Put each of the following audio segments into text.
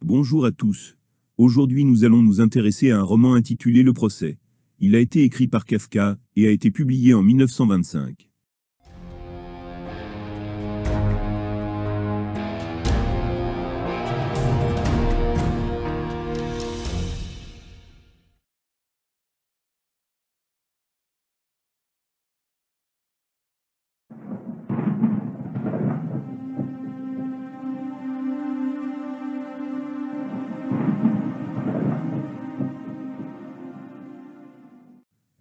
Bonjour à tous. Aujourd'hui nous allons nous intéresser à un roman intitulé Le procès. Il a été écrit par Kafka et a été publié en 1925.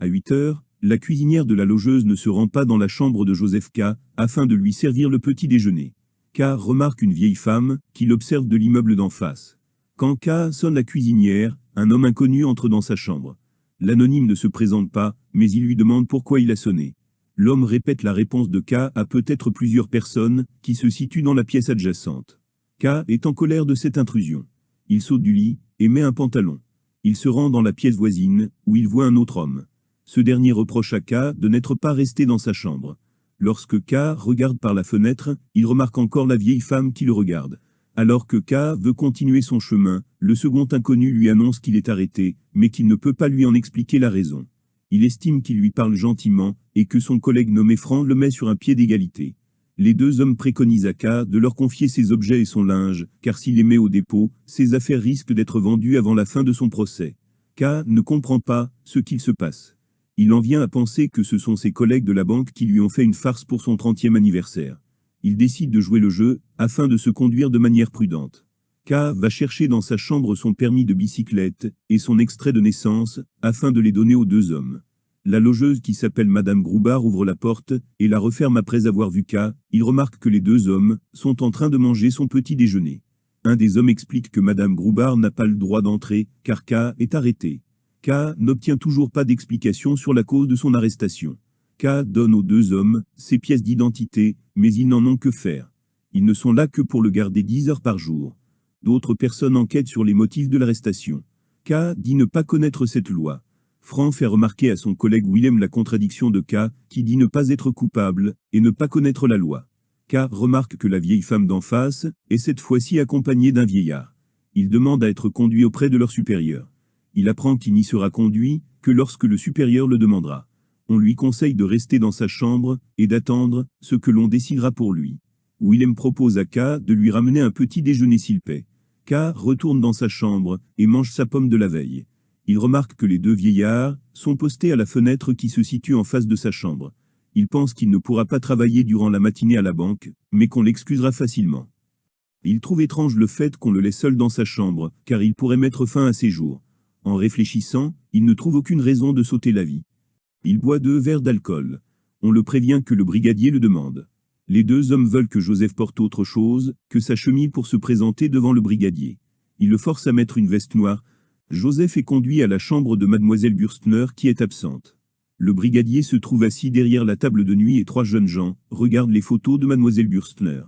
À 8 heures, la cuisinière de la logeuse ne se rend pas dans la chambre de Joseph K. afin de lui servir le petit déjeuner. K. remarque une vieille femme qui l'observe de l'immeuble d'en face. Quand K. sonne la cuisinière, un homme inconnu entre dans sa chambre. L'anonyme ne se présente pas, mais il lui demande pourquoi il a sonné. L'homme répète la réponse de K. à peut-être plusieurs personnes qui se situent dans la pièce adjacente. K. est en colère de cette intrusion. Il saute du lit et met un pantalon. Il se rend dans la pièce voisine, où il voit un autre homme. Ce dernier reproche à K de n'être pas resté dans sa chambre. Lorsque K regarde par la fenêtre, il remarque encore la vieille femme qui le regarde. Alors que K veut continuer son chemin, le second inconnu lui annonce qu'il est arrêté, mais qu'il ne peut pas lui en expliquer la raison. Il estime qu'il lui parle gentiment, et que son collègue nommé Franc le met sur un pied d'égalité. Les deux hommes préconisent à K de leur confier ses objets et son linge, car s'il les met au dépôt, ses affaires risquent d'être vendues avant la fin de son procès. K ne comprend pas ce qu'il se passe. Il en vient à penser que ce sont ses collègues de la banque qui lui ont fait une farce pour son 30e anniversaire. Il décide de jouer le jeu, afin de se conduire de manière prudente. K va chercher dans sa chambre son permis de bicyclette et son extrait de naissance, afin de les donner aux deux hommes. La logeuse qui s'appelle Madame Groubard ouvre la porte et la referme après avoir vu K. Il remarque que les deux hommes sont en train de manger son petit déjeuner. Un des hommes explique que Madame Groubard n'a pas le droit d'entrer, car K est arrêté. K n'obtient toujours pas d'explication sur la cause de son arrestation. K donne aux deux hommes ses pièces d'identité, mais ils n'en ont que faire. Ils ne sont là que pour le garder 10 heures par jour. D'autres personnes enquêtent sur les motifs de l'arrestation. K dit ne pas connaître cette loi. Franc fait remarquer à son collègue Willem la contradiction de K, qui dit ne pas être coupable et ne pas connaître la loi. K remarque que la vieille femme d'en face est cette fois-ci accompagnée d'un vieillard. Il demande à être conduit auprès de leur supérieur. Il apprend qu'il n'y sera conduit que lorsque le supérieur le demandera. On lui conseille de rester dans sa chambre et d'attendre ce que l'on décidera pour lui. Willem propose à K de lui ramener un petit déjeuner s'il paie. K retourne dans sa chambre et mange sa pomme de la veille. Il remarque que les deux vieillards sont postés à la fenêtre qui se situe en face de sa chambre. Il pense qu'il ne pourra pas travailler durant la matinée à la banque, mais qu'on l'excusera facilement. Il trouve étrange le fait qu'on le laisse seul dans sa chambre, car il pourrait mettre fin à ses jours. En réfléchissant, il ne trouve aucune raison de sauter la vie. Il boit 2 verres d'alcool. On le prévient que le brigadier le demande. Les deux hommes veulent que Joseph porte autre chose que sa chemise pour se présenter devant le brigadier. Il le force à mettre une veste noire. Joseph est conduit à la chambre de mademoiselle Bürstner qui est absente. Le brigadier se trouve assis derrière la table de nuit et 3 jeunes gens regardent les photos de mademoiselle Bürstner.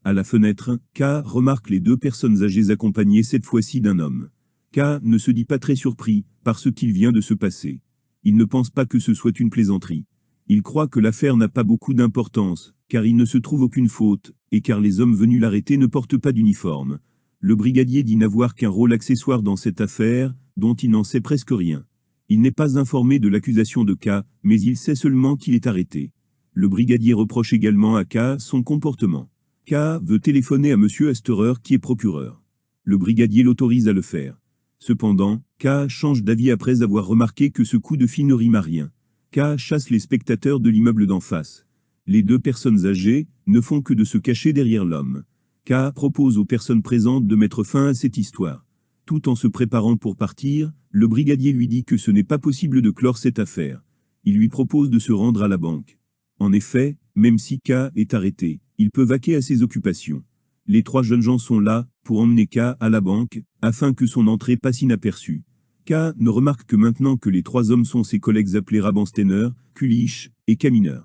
À la fenêtre, K remarque les 2 personnes âgées accompagnées cette fois-ci d'un homme. K ne se dit pas très surpris par ce qu'il vient de se passer. Il ne pense pas que ce soit une plaisanterie. Il croit que l'affaire n'a pas beaucoup d'importance, car il ne se trouve aucune faute, et car les hommes venus l'arrêter ne portent pas d'uniforme. Le brigadier dit n'avoir qu'un rôle accessoire dans cette affaire, dont il n'en sait presque rien. Il n'est pas informé de l'accusation de K, mais il sait seulement qu'il est arrêté. Le brigadier reproche également à K son comportement. K veut téléphoner à M. Asterer qui est procureur. Le brigadier l'autorise à le faire. Cependant, K change d'avis après avoir remarqué que ce coup de fil ne rime à rien. K chasse les spectateurs de l'immeuble d'en face. Les 2 personnes âgées ne font que de se cacher derrière l'homme. K propose aux personnes présentes de mettre fin à cette histoire. Tout en se préparant pour partir, le brigadier lui dit que ce n'est pas possible de clore cette affaire. Il lui propose de se rendre à la banque. En effet, même si K est arrêté, il peut vaquer à ses occupations. Les 3 jeunes gens sont là pour emmener K à la banque, afin que son entrée passe inaperçue. K ne remarque que maintenant que les 3 hommes sont ses collègues appelés Rabensteiner, Kulich et Kaminer.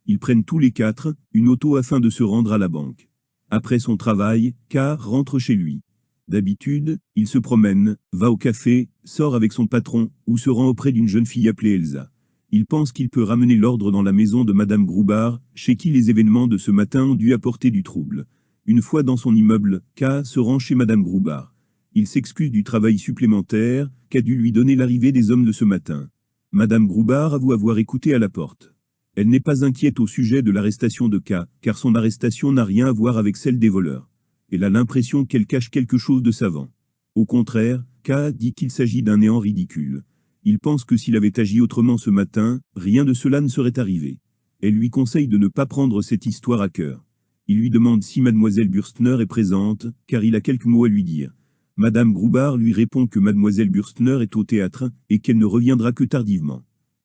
Ils prennent tous les 4 une auto afin de se rendre à la banque. Après son travail, K rentre chez lui. D'habitude, il se promène, va au café, sort avec son patron, ou se rend auprès d'une jeune fille appelée Elsa. Il pense qu'il peut ramener l'ordre dans la maison de Madame Groubard, chez qui les événements de ce matin ont dû apporter du trouble. Une fois dans son immeuble, K se rend chez Madame Groubard. Il s'excuse du travail supplémentaire qu'a dû lui donner l'arrivée des hommes de ce matin. Madame Groubard avoue avoir écouté à la porte. Elle n'est pas inquiète au sujet de l'arrestation de K, car son arrestation n'a rien à voir avec celle des voleurs. Elle a l'impression qu'elle cache quelque chose de savant. Au contraire, K dit qu'il s'agit d'un néant ridicule. Il pense que s'il avait agi autrement ce matin, rien de cela ne serait arrivé. Elle lui conseille de ne pas prendre cette histoire à cœur. Il lui demande si mademoiselle Bürstner est présente, car il a quelques mots à lui dire. Madame Groubard lui répond que mademoiselle Bürstner est au théâtre, et qu'elle ne reviendra que tardivement.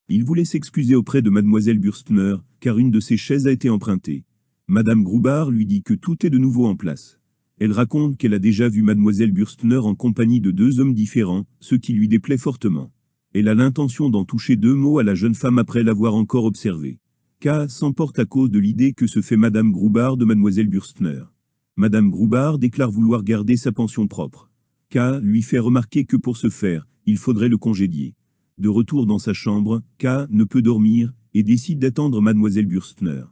Il voulait s'excuser auprès de mademoiselle Bürstner, car une de ses chaises a été empruntée. Madame Groubard lui dit que tout est de nouveau en place. Elle raconte qu'elle a déjà vu mademoiselle Bürstner en compagnie de 2 hommes différents, ce qui lui déplaît fortement. Elle a l'intention d'en toucher 2 mots à la jeune femme après l'avoir encore observée. K s'emporte à cause de l'idée que se fait madame Groubard de mademoiselle Bürstner. Madame Groubard déclare vouloir garder sa pension propre. K lui fait remarquer que pour ce faire, il faudrait le congédier. De retour dans sa chambre, K ne peut dormir, et décide d'attendre mademoiselle Bürstner.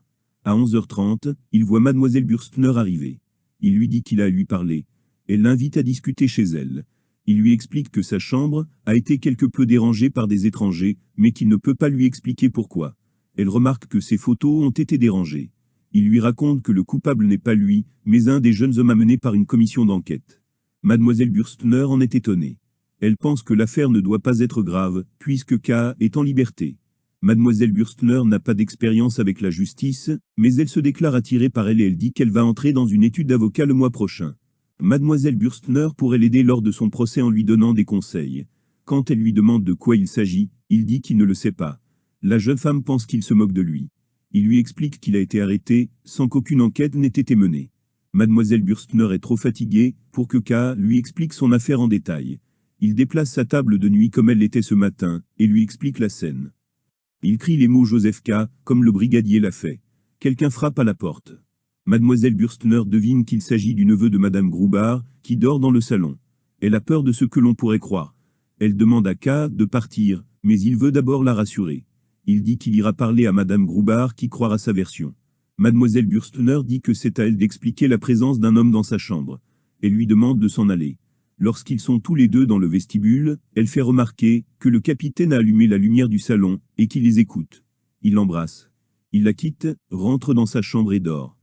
À 11h30, il voit mademoiselle Bürstner arriver. Il lui dit qu'il a à lui parler. Elle l'invite à discuter chez elle. Il lui explique que sa chambre a été quelque peu dérangée par des étrangers, mais qu'il ne peut pas lui expliquer pourquoi. Elle remarque que ses photos ont été dérangées. Il lui raconte que le coupable n'est pas lui, mais un des jeunes hommes amenés par une commission d'enquête. Mademoiselle Bürstner en est étonnée. Elle pense que l'affaire ne doit pas être grave, puisque K est en liberté. Mademoiselle Bürstner n'a pas d'expérience avec la justice, mais elle se déclare attirée par elle et elle dit qu'elle va entrer dans une étude d'avocat le mois prochain. Mademoiselle Bürstner pourrait l'aider lors de son procès en lui donnant des conseils. Quand elle lui demande de quoi il s'agit, il dit qu'il ne le sait pas. La jeune femme pense qu'il se moque de lui. Il lui explique qu'il a été arrêté, sans qu'aucune enquête n'ait été menée. Mademoiselle Bürstner est trop fatiguée pour que K lui explique son affaire en détail. Il déplace sa table de nuit comme elle l'était ce matin, et lui explique la scène. Il crie les mots Joseph K, comme le brigadier l'a fait. Quelqu'un frappe à la porte. Mademoiselle Bürstner devine qu'il s'agit du neveu de madame Groubard, qui dort dans le salon. Elle a peur de ce que l'on pourrait croire. Elle demande à K de partir, mais il veut d'abord la rassurer. Il dit qu'il ira parler à madame Groubard qui croira sa version. Mademoiselle Bürstner dit que c'est à elle d'expliquer la présence d'un homme dans sa chambre. Elle lui demande de s'en aller. Lorsqu'ils sont tous les deux dans le vestibule, elle fait remarquer que le capitaine a allumé la lumière du salon et qu'il les écoute. Il l'embrasse. Il la quitte, rentre dans sa chambre et dort.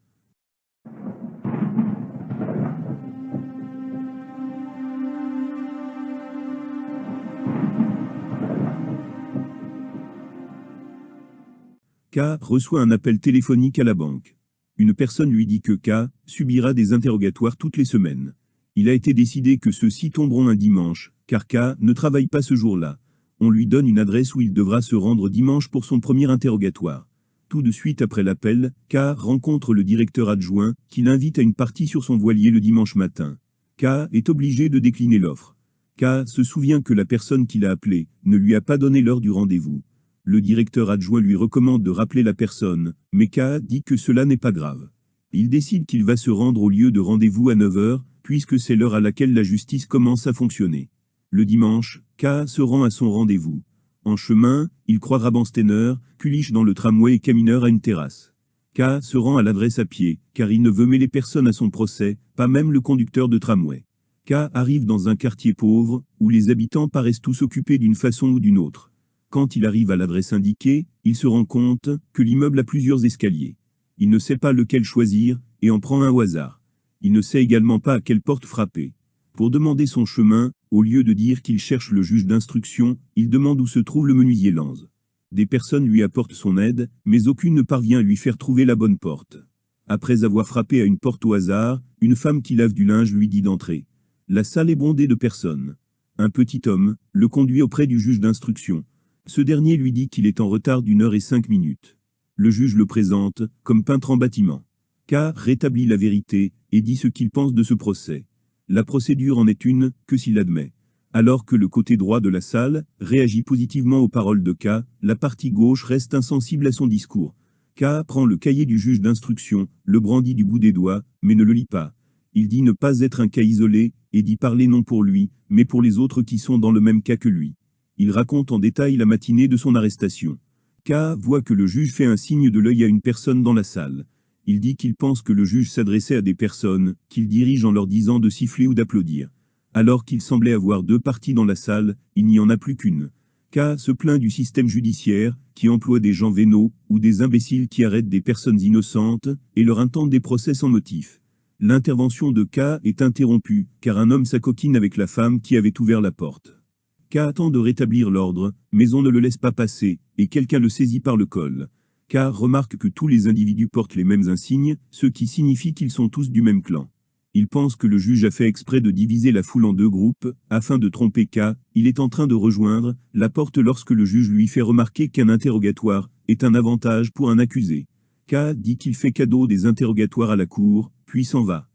K reçoit un appel téléphonique à la banque. Une personne lui dit que K subira des interrogatoires toutes les semaines. Il a été décidé que ceux-ci tomberont un dimanche, car K ne travaille pas ce jour-là. On lui donne une adresse où il devra se rendre dimanche pour son premier interrogatoire. Tout de suite après l'appel, K rencontre le directeur adjoint, qui l'invite à une partie sur son voilier le dimanche matin. K est obligé de décliner l'offre. K se souvient que la personne qui l'a appelé ne lui a pas donné l'heure du rendez-vous. Le directeur adjoint lui recommande de rappeler la personne, mais K dit que cela n'est pas grave. Il décide qu'il va se rendre au lieu de rendez-vous à 9h, puisque c'est l'heure à laquelle la justice commence à fonctionner. Le dimanche, K se rend à son rendez-vous. En chemin, il croit Rabensteiner, Kulich dans le tramway et Camineur à une terrasse. K se rend à l'adresse à pied, car il ne veut mêler personne à son procès, pas même le conducteur de tramway. K arrive dans un quartier pauvre, où les habitants paraissent tous occupés d'une façon ou d'une autre. Quand il arrive à l'adresse indiquée, il se rend compte que l'immeuble a plusieurs escaliers. Il ne sait pas lequel choisir, et en prend un au hasard. Il ne sait également pas à quelle porte frapper. Pour demander son chemin, au lieu de dire qu'il cherche le juge d'instruction, il demande où se trouve le menuisier Lanze. Des personnes lui apportent son aide, mais aucune ne parvient à lui faire trouver la bonne porte. Après avoir frappé à une porte au hasard, une femme qui lave du linge lui dit d'entrer. La salle est bondée de personnes. Un petit homme le conduit auprès du juge d'instruction. Ce dernier lui dit qu'il est en retard d'1h05. Le juge le présente comme peintre en bâtiment. K rétablit la vérité et dit ce qu'il pense de ce procès. La procédure en est une que s'il admet. Alors que le côté droit de la salle réagit positivement aux paroles de K, la partie gauche reste insensible à son discours. K prend le cahier du juge d'instruction, le brandit du bout des doigts, mais ne le lit pas. Il dit ne pas être un cas isolé, et dit parler non pour lui, mais pour les autres qui sont dans le même cas que lui. Il raconte en détail la matinée de son arrestation. K voit que le juge fait un signe de l'œil à une personne dans la salle. Il dit qu'il pense que le juge s'adressait à des personnes, qu'il dirige en leur disant de siffler ou d'applaudir. Alors qu'il semblait avoir deux parties dans la salle, il n'y en a plus qu'une. K se plaint du système judiciaire, qui emploie des gens vénaux, ou des imbéciles qui arrêtent des personnes innocentes, et leur intentent des procès sans motif. L'intervention de K est interrompue, car un homme s'acoquine avec la femme qui avait ouvert la porte. K attend de rétablir l'ordre, mais on ne le laisse pas passer, et quelqu'un le saisit par le col. K remarque que tous les individus portent les mêmes insignes, ce qui signifie qu'ils sont tous du même clan. Il pense que le juge a fait exprès de diviser la foule en deux groupes, afin de tromper K. Il est en train de rejoindre la porte lorsque le juge lui fait remarquer qu'un interrogatoire est un avantage pour un accusé. K dit qu'il fait cadeau des interrogatoires à la cour, puis s'en va.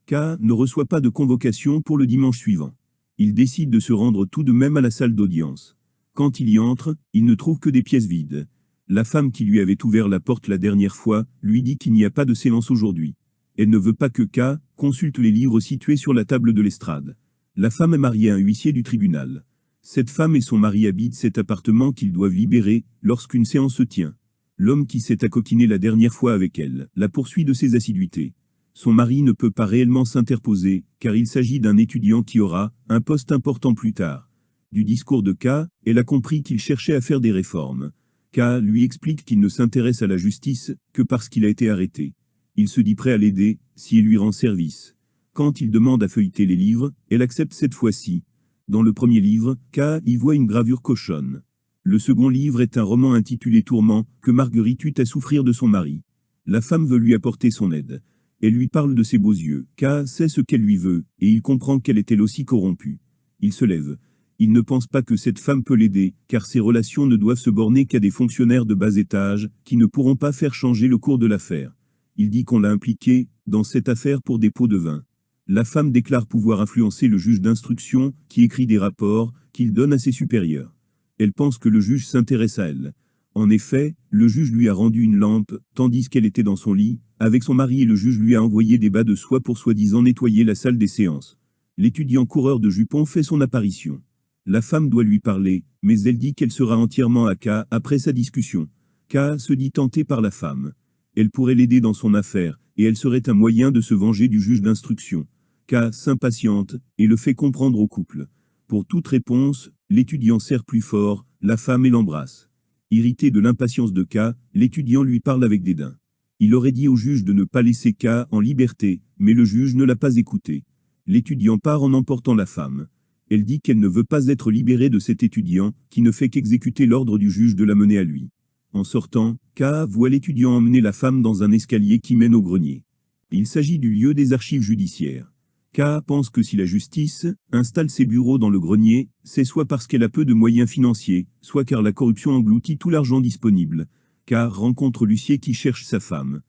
K ne reçoit pas de convocation pour le dimanche suivant. Il décide de se rendre tout de même à la salle d'audience. Quand il y entre, il ne trouve que des pièces vides. La femme qui lui avait ouvert la porte la dernière fois lui dit qu'il n'y a pas de séance aujourd'hui. Elle ne veut pas que K consulte les livres situés sur la table de l'estrade. La femme est mariée à un huissier du tribunal. Cette femme et son mari habitent cet appartement qu'ils doivent libérer lorsqu'une séance se tient. L'homme qui s'est accoquiné la dernière fois avec elle la poursuit de ses assiduités. Son mari ne peut pas réellement s'interposer, car il s'agit d'un étudiant qui aura un poste important plus tard. Du discours de K, elle a compris qu'il cherchait à faire des réformes. K lui explique qu'il ne s'intéresse à la justice que parce qu'il a été arrêté. Il se dit prêt à l'aider, si elle lui rend service. Quand il demande à feuilleter les livres, elle accepte cette fois-ci. Dans le premier livre, K y voit une gravure cochonne. Le second livre est un roman intitulé Tourment, que Marguerite eut à souffrir de son mari. La femme veut lui apporter son aide. Elle lui parle de ses beaux yeux. K sait ce qu'elle lui veut, et il comprend qu'elle est elle aussi corrompue. Il se lève. Il ne pense pas que cette femme peut l'aider, car ses relations ne doivent se borner qu'à des fonctionnaires de bas étage, qui ne pourront pas faire changer le cours de l'affaire. Il dit qu'on l'a impliqué dans cette affaire pour des pots de vin. La femme déclare pouvoir influencer le juge d'instruction, qui écrit des rapports, qu'il donne à ses supérieurs. Elle pense que le juge s'intéresse à elle. En effet, le juge lui a rendu une lampe, tandis qu'elle était dans son lit, avec son mari, et le juge lui a envoyé des bas de soie pour soi-disant nettoyer la salle des séances. L'étudiant coureur de jupons fait son apparition. La femme doit lui parler, mais elle dit qu'elle sera entièrement à K après sa discussion. K se dit tenté par la femme. Elle pourrait l'aider dans son affaire, et elle serait un moyen de se venger du juge d'instruction. K s'impatiente, et le fait comprendre au couple. Pour toute réponse, l'étudiant serre plus fort, la femme et l'embrasse. Irrité de l'impatience de K, l'étudiant lui parle avec dédain. Il aurait dit au juge de ne pas laisser K en liberté, mais le juge ne l'a pas écouté. L'étudiant part en emportant la femme. Elle dit qu'elle ne veut pas être libérée de cet étudiant, qui ne fait qu'exécuter l'ordre du juge de la mener à lui. En sortant, K voit l'étudiant emmener la femme dans un escalier qui mène au grenier. Il s'agit du lieu des archives judiciaires. K pense que si la justice installe ses bureaux dans le grenier, c'est soit parce qu'elle a peu de moyens financiers, soit car la corruption engloutit tout l'argent disponible. K rencontre l'huissier qui cherche sa femme.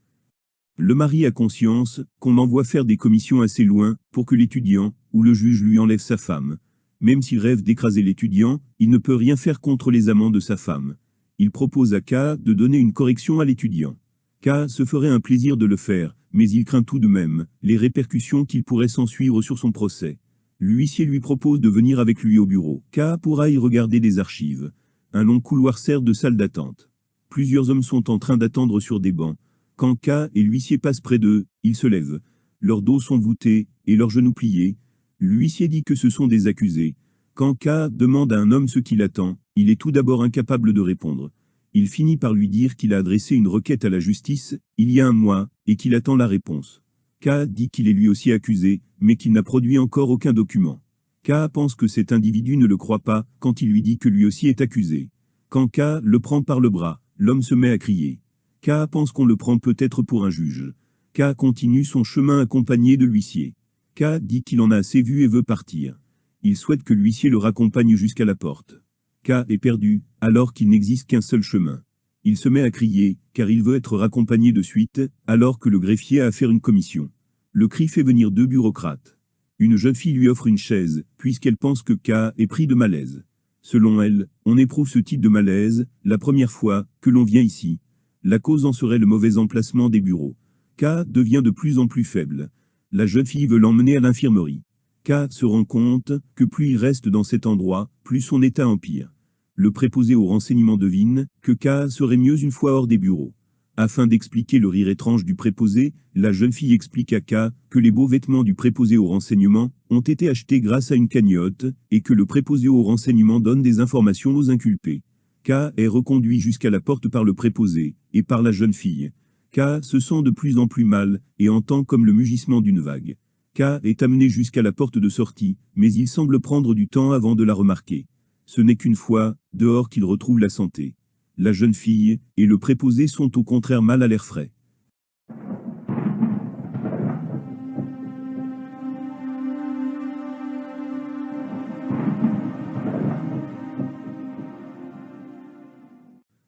Le mari a conscience qu'on envoie faire des commissions assez loin pour que l'étudiant ou le juge lui enlève sa femme. Même s'il rêve d'écraser l'étudiant, il ne peut rien faire contre les amants de sa femme. Il propose à K de donner une correction à l'étudiant. K se ferait un plaisir de le faire, mais il craint tout de même les répercussions qu'il pourrait s'ensuivre sur son procès. L'huissier lui propose de venir avec lui au bureau. K pourra y regarder des archives. Un long couloir sert de salle d'attente. Plusieurs hommes sont en train d'attendre sur des bancs. Quand K et l'huissier passent près d'eux, ils se lèvent. Leurs dos sont voûtés et leurs genoux pliés. L'huissier dit que ce sont des accusés. Quand K demande à un homme ce qu'il attend, il est tout d'abord incapable de répondre. Il finit par lui dire qu'il a adressé une requête à la justice il y a un mois et qu'il attend la réponse. K dit qu'il est lui aussi accusé, mais qu'il n'a produit encore aucun document. K pense que cet individu ne le croit pas quand il lui dit que lui aussi est accusé. Quand K le prend par le bras, l'homme se met à crier. K pense qu'on le prend peut-être pour un juge. K continue son chemin accompagné de l'huissier. K dit qu'il en a assez vu et veut partir. Il souhaite que l'huissier le raccompagne jusqu'à la porte. K est perdu, alors qu'il n'existe qu'un seul chemin. Il se met à crier, car il veut être raccompagné de suite, alors que le greffier a à faire une commission. Le cri fait venir deux bureaucrates. Une jeune fille lui offre une chaise, puisqu'elle pense que K est pris de malaise. Selon elle, on éprouve ce type de malaise la première fois que l'on vient ici. La cause en serait le mauvais emplacement des bureaux. K devient de plus en plus faible. La jeune fille veut l'emmener à l'infirmerie. K se rend compte que plus il reste dans cet endroit, plus son état empire. Le préposé au renseignement devine que K serait mieux une fois hors des bureaux. Afin d'expliquer le rire étrange du préposé, la jeune fille explique à K que les beaux vêtements du préposé au renseignement ont été achetés grâce à une cagnotte, et que le préposé au renseignement donne des informations aux inculpés. K est reconduit jusqu'à la porte par le préposé, et par la jeune fille. K se sent de plus en plus mal, et entend comme le mugissement d'une vague. K est amené jusqu'à la porte de sortie, mais il semble prendre du temps avant de la remarquer. Ce n'est qu'une fois, dehors qu'il retrouve la santé. La jeune fille et le préposé sont au contraire mal à l'air frais.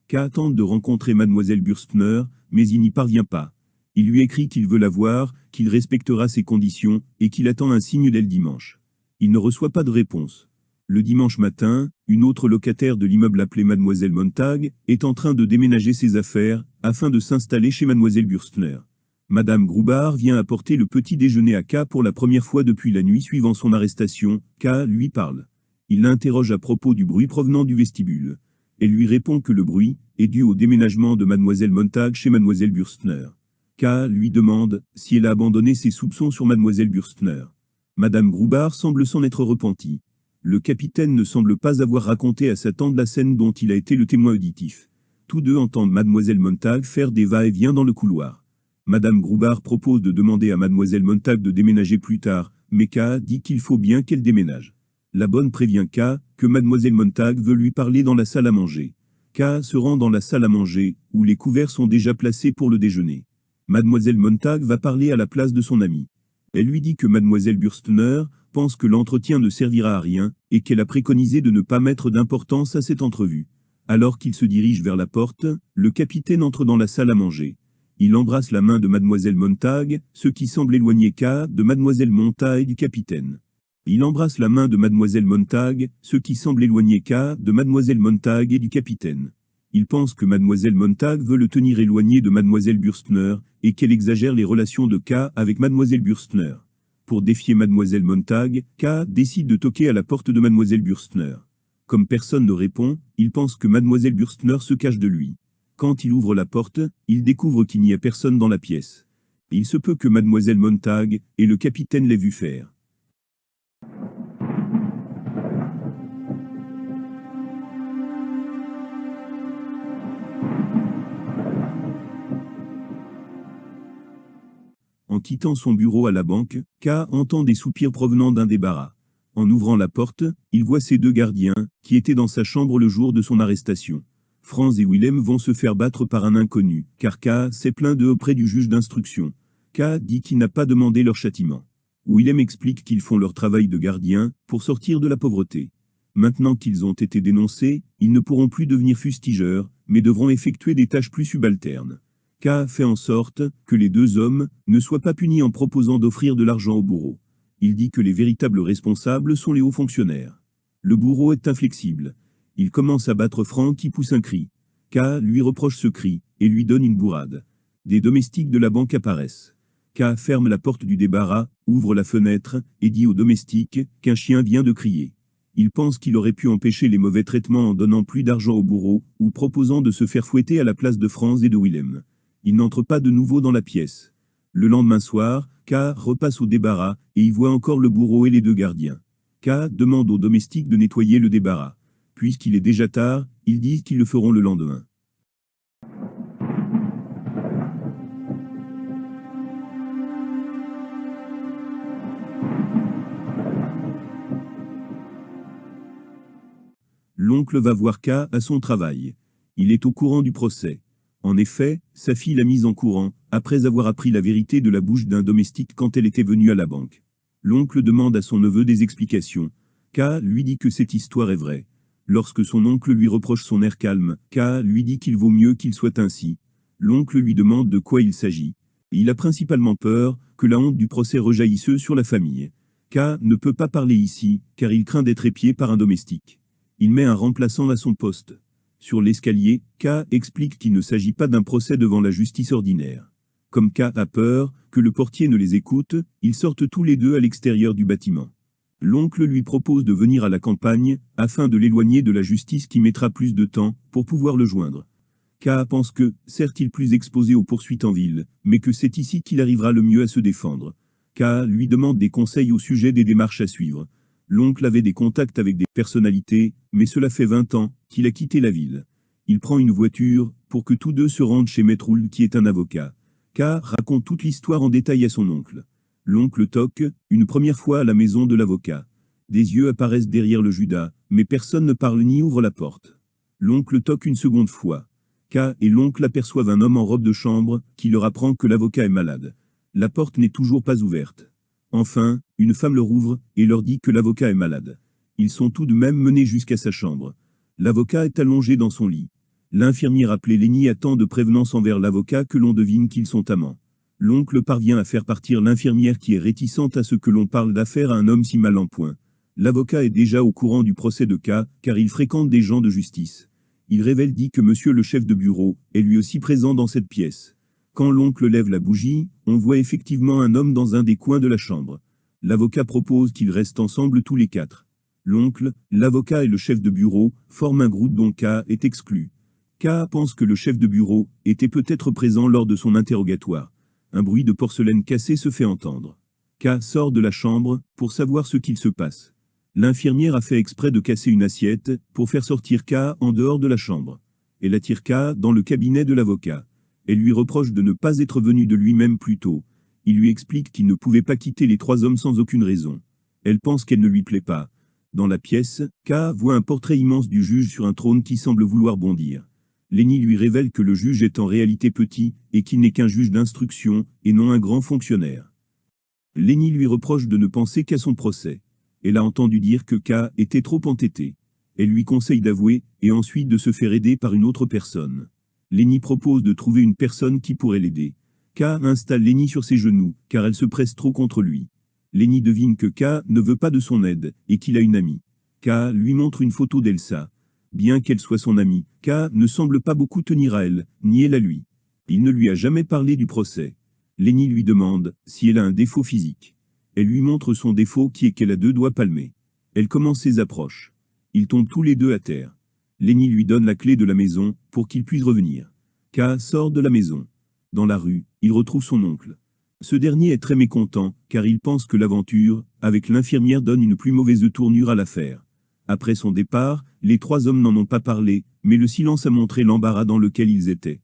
K tente de rencontrer mademoiselle Bürstner, mais il n'y parvient pas. Il lui écrit qu'il veut la voir, qu'il respectera ses conditions, et qu'il attend un signe d'elle dimanche. Il ne reçoit pas de réponse. Le dimanche matin, une autre locataire de l'immeuble appelée mademoiselle Montag est en train de déménager ses affaires, afin de s'installer chez mademoiselle Bürstner. Madame Groubard vient apporter le petit déjeuner à K pour la première fois depuis la nuit suivant son arrestation. K lui parle. Il l'interroge à propos du bruit provenant du vestibule. Elle lui répond que le bruit est dû au déménagement de mademoiselle Montag chez mademoiselle Bürstner. K lui demande si elle a abandonné ses soupçons sur mademoiselle Bürstner. Madame Groubard semble s'en être repentie. Le capitaine ne semble pas avoir raconté à sa tante la scène dont il a été le témoin auditif. Tous deux entendent mademoiselle Montag faire des va-et-vient dans le couloir. Madame Groubard propose de demander à mademoiselle Montag de déménager plus tard, mais K dit qu'il faut bien qu'elle déménage. La bonne prévient K que mademoiselle Montag veut lui parler dans la salle à manger. K se rend dans la salle à manger, où les couverts sont déjà placés pour le déjeuner. Mademoiselle Montag va parler à la place de son amie. Elle lui dit que mademoiselle Bürstner pense que l'entretien ne servira à rien, et qu'elle a préconisé de ne pas mettre d'importance à cette entrevue. Alors qu'il se dirige vers la porte, le capitaine entre dans la salle à manger. Il embrasse la main de mademoiselle Montag, ce qui semble éloigner K de mademoiselle Montag et du capitaine. Il embrasse la main de mademoiselle Montag, ce qui semble éloigner K de mademoiselle Montag et du capitaine. Il pense que mademoiselle Montag veut le tenir éloigné de mademoiselle Bürstner, et qu'elle exagère les relations de K avec mademoiselle Bürstner. Pour défier mademoiselle Montag, K décide de toquer à la porte de mademoiselle Bürstner. Comme personne ne répond, il pense que mademoiselle Bürstner se cache de lui. Quand il ouvre la porte, il découvre qu'il n'y a personne dans la pièce. Il se peut que mademoiselle Montag et le capitaine l'aient vu faire. En quittant son bureau à la banque, K entend des soupirs provenant d'un débarras. En ouvrant la porte, il voit ses deux gardiens, qui étaient dans sa chambre le jour de son arrestation. Franz et Willem vont se faire battre par un inconnu, car K s'est plaint d'eux auprès du juge d'instruction. K dit qu'il n'a pas demandé leur châtiment. Willem explique qu'ils font leur travail de gardien, pour sortir de la pauvreté. Maintenant qu'ils ont été dénoncés, ils ne pourront plus devenir fustigeurs, mais devront effectuer des tâches plus subalternes. K fait en sorte que les deux hommes ne soient pas punis en proposant d'offrir de l'argent au bourreau. Il dit que les véritables responsables sont les hauts fonctionnaires. Le bourreau est inflexible. Il commence à battre Franck qui pousse un cri. K lui reproche ce cri et lui donne une bourrade. Des domestiques de la banque apparaissent. K ferme la porte du débarras, ouvre la fenêtre et dit aux domestiques qu'un chien vient de crier. Il pense qu'il aurait pu empêcher les mauvais traitements en donnant plus d'argent au bourreau ou proposant de se faire fouetter à la place de Franz et de Willem. Il n'entre pas de nouveau dans la pièce. Le lendemain soir, K repasse au débarras, et y voit encore le bourreau et les deux gardiens. K demande aux domestiques de nettoyer le débarras. Puisqu'il est déjà tard, ils disent qu'ils le feront le lendemain. L'oncle va voir K à son travail. Il est au courant du procès. En effet, sa fille l'a mise en courant, après avoir appris la vérité de la bouche d'un domestique quand elle était venue à la banque. L'oncle demande à son neveu des explications. K lui dit que cette histoire est vraie. Lorsque son oncle lui reproche son air calme, K lui dit qu'il vaut mieux qu'il soit ainsi. L'oncle lui demande de quoi il s'agit. Il a principalement peur que la honte du procès rejaillisse sur la famille. K ne peut pas parler ici, car il craint d'être épié par un domestique. Il met un remplaçant à son poste. Sur l'escalier, K explique qu'il ne s'agit pas d'un procès devant la justice ordinaire. Comme K a peur que le portier ne les écoute, ils sortent tous les deux à l'extérieur du bâtiment. L'oncle lui propose de venir à la campagne, afin de l'éloigner de la justice qui mettra plus de temps, pour pouvoir le joindre. K pense que, certes il est plus exposé aux poursuites en ville, mais que c'est ici qu'il arrivera le mieux à se défendre. K lui demande des conseils au sujet des démarches à suivre. L'oncle avait des contacts avec des personnalités, mais cela fait 20 ans qu'il a quitté la ville. Il prend une voiture, pour que tous deux se rendent chez Maître Hould qui est un avocat. K raconte toute l'histoire en détail à son oncle. L'oncle toque, une première fois à la maison de l'avocat. Des yeux apparaissent derrière le Judas, mais personne ne parle ni ouvre la porte. L'oncle toque une seconde fois. K et l'oncle aperçoivent un homme en robe de chambre, qui leur apprend que l'avocat est malade. La porte n'est toujours pas ouverte. Enfin, une femme leur ouvre, et leur dit que l'avocat est malade. Ils sont tout de même menés jusqu'à sa chambre. L'avocat est allongé dans son lit. L'infirmière appelée Lenny a tant de prévenance envers l'avocat que l'on devine qu'ils sont amants. L'oncle parvient à faire partir l'infirmière qui est réticente à ce que l'on parle d'affaires à un homme si mal en point. L'avocat est déjà au courant du procès de K, car il fréquente des gens de justice. Il dit que monsieur le chef de bureau est lui aussi présent dans cette pièce. Quand l'oncle lève la bougie, on voit effectivement un homme dans un des coins de la chambre. L'avocat propose qu'ils restent ensemble tous les quatre. L'oncle, l'avocat et le chef de bureau forment un groupe dont K est exclu. K pense que le chef de bureau était peut-être présent lors de son interrogatoire. Un bruit de porcelaine cassée se fait entendre. K sort de la chambre pour savoir ce qu'il se passe. L'infirmière a fait exprès de casser une assiette pour faire sortir K en dehors de la chambre. Elle attire K dans le cabinet de l'avocat. Elle lui reproche de ne pas être venu de lui-même plus tôt. Il lui explique qu'il ne pouvait pas quitter les trois hommes sans aucune raison. Elle pense qu'elle ne lui plaît pas. Dans la pièce, K voit un portrait immense du juge sur un trône qui semble vouloir bondir. Lenny lui révèle que le juge est en réalité petit et qu'il n'est qu'un juge d'instruction et non un grand fonctionnaire. Lenny lui reproche de ne penser qu'à son procès. Elle a entendu dire que K était trop entêté. Elle lui conseille d'avouer et ensuite de se faire aider par une autre personne. Lenny propose de trouver une personne qui pourrait l'aider. K installe Lenny sur ses genoux, car elle se presse trop contre lui. Lenny devine que K ne veut pas de son aide et qu'il a une amie. K lui montre une photo d'Elsa. Bien qu'elle soit son amie, K ne semble pas beaucoup tenir à elle, ni elle à lui. Il ne lui a jamais parlé du procès. Lenny lui demande si elle a un défaut physique. Elle lui montre son défaut qui est qu'elle a 2 doigts palmés. Elle commence ses approches. Ils tombent tous les deux à terre. Lenny lui donne la clé de la maison pour qu'il puisse revenir. K sort de la maison. Dans la rue, il retrouve son oncle. Ce dernier est très mécontent, car il pense que l'aventure, avec l'infirmière donne une plus mauvaise tournure à l'affaire. Après son départ, les 3 hommes n'en ont pas parlé, mais le silence a montré l'embarras dans lequel ils étaient.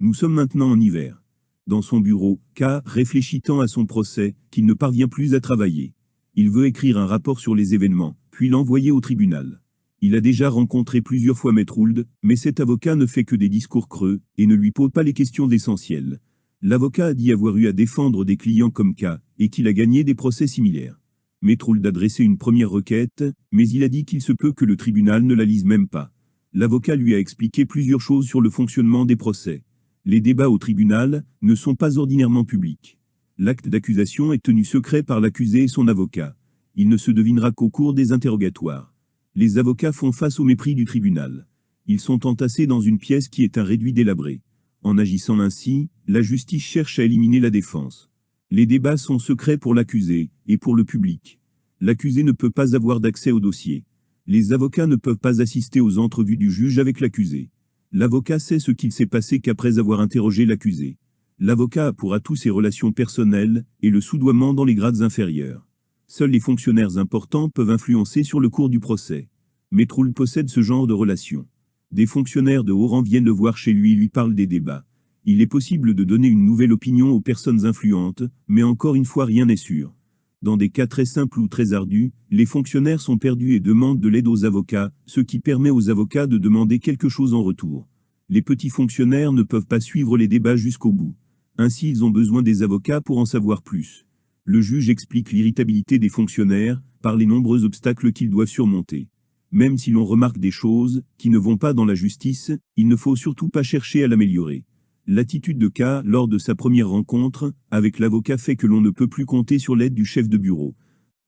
Nous sommes maintenant en hiver. Dans son bureau, K réfléchit tant à son procès qu'il ne parvient plus à travailler. Il veut écrire un rapport sur les événements, puis l'envoyer au tribunal. Il a déjà rencontré plusieurs fois Maître Hould, mais cet avocat ne fait que des discours creux et ne lui pose pas les questions essentielles. L'avocat a dit avoir eu à défendre des clients comme K et qu'il a gagné des procès similaires. Maître Hould a dressé une première requête, mais il a dit qu'il se peut que le tribunal ne la lise même pas. L'avocat lui a expliqué plusieurs choses sur le fonctionnement des procès. Les débats au tribunal ne sont pas ordinairement publics. L'acte d'accusation est tenu secret par l'accusé et son avocat. Il ne se devinera qu'au cours des interrogatoires. Les avocats font face au mépris du tribunal. Ils sont entassés dans une pièce qui est un réduit délabré. En agissant ainsi, la justice cherche à éliminer la défense. Les débats sont secrets pour l'accusé et pour le public. L'accusé ne peut pas avoir d'accès au dossier. Les avocats ne peuvent pas assister aux entrevues du juge avec l'accusé. L'avocat sait ce qu'il s'est passé qu'après avoir interrogé l'accusé. L'avocat a pour atout ses relations personnelles et le soudoiement dans les grades inférieurs. Seuls les fonctionnaires importants peuvent influencer sur le cours du procès. Maître Hould possède ce genre de relations. Des fonctionnaires de haut rang viennent le voir chez lui et lui parlent des débats. Il est possible de donner une nouvelle opinion aux personnes influentes, mais encore une fois rien n'est sûr. Dans des cas très simples ou très ardus, les fonctionnaires sont perdus et demandent de l'aide aux avocats, ce qui permet aux avocats de demander quelque chose en retour. Les petits fonctionnaires ne peuvent pas suivre les débats jusqu'au bout. Ainsi ils ont besoin des avocats pour en savoir plus. Le juge explique l'irritabilité des fonctionnaires par les nombreux obstacles qu'ils doivent surmonter. Même si l'on remarque des choses qui ne vont pas dans la justice, il ne faut surtout pas chercher à l'améliorer. L'attitude de K lors de sa première rencontre avec l'avocat fait que l'on ne peut plus compter sur l'aide du chef de bureau.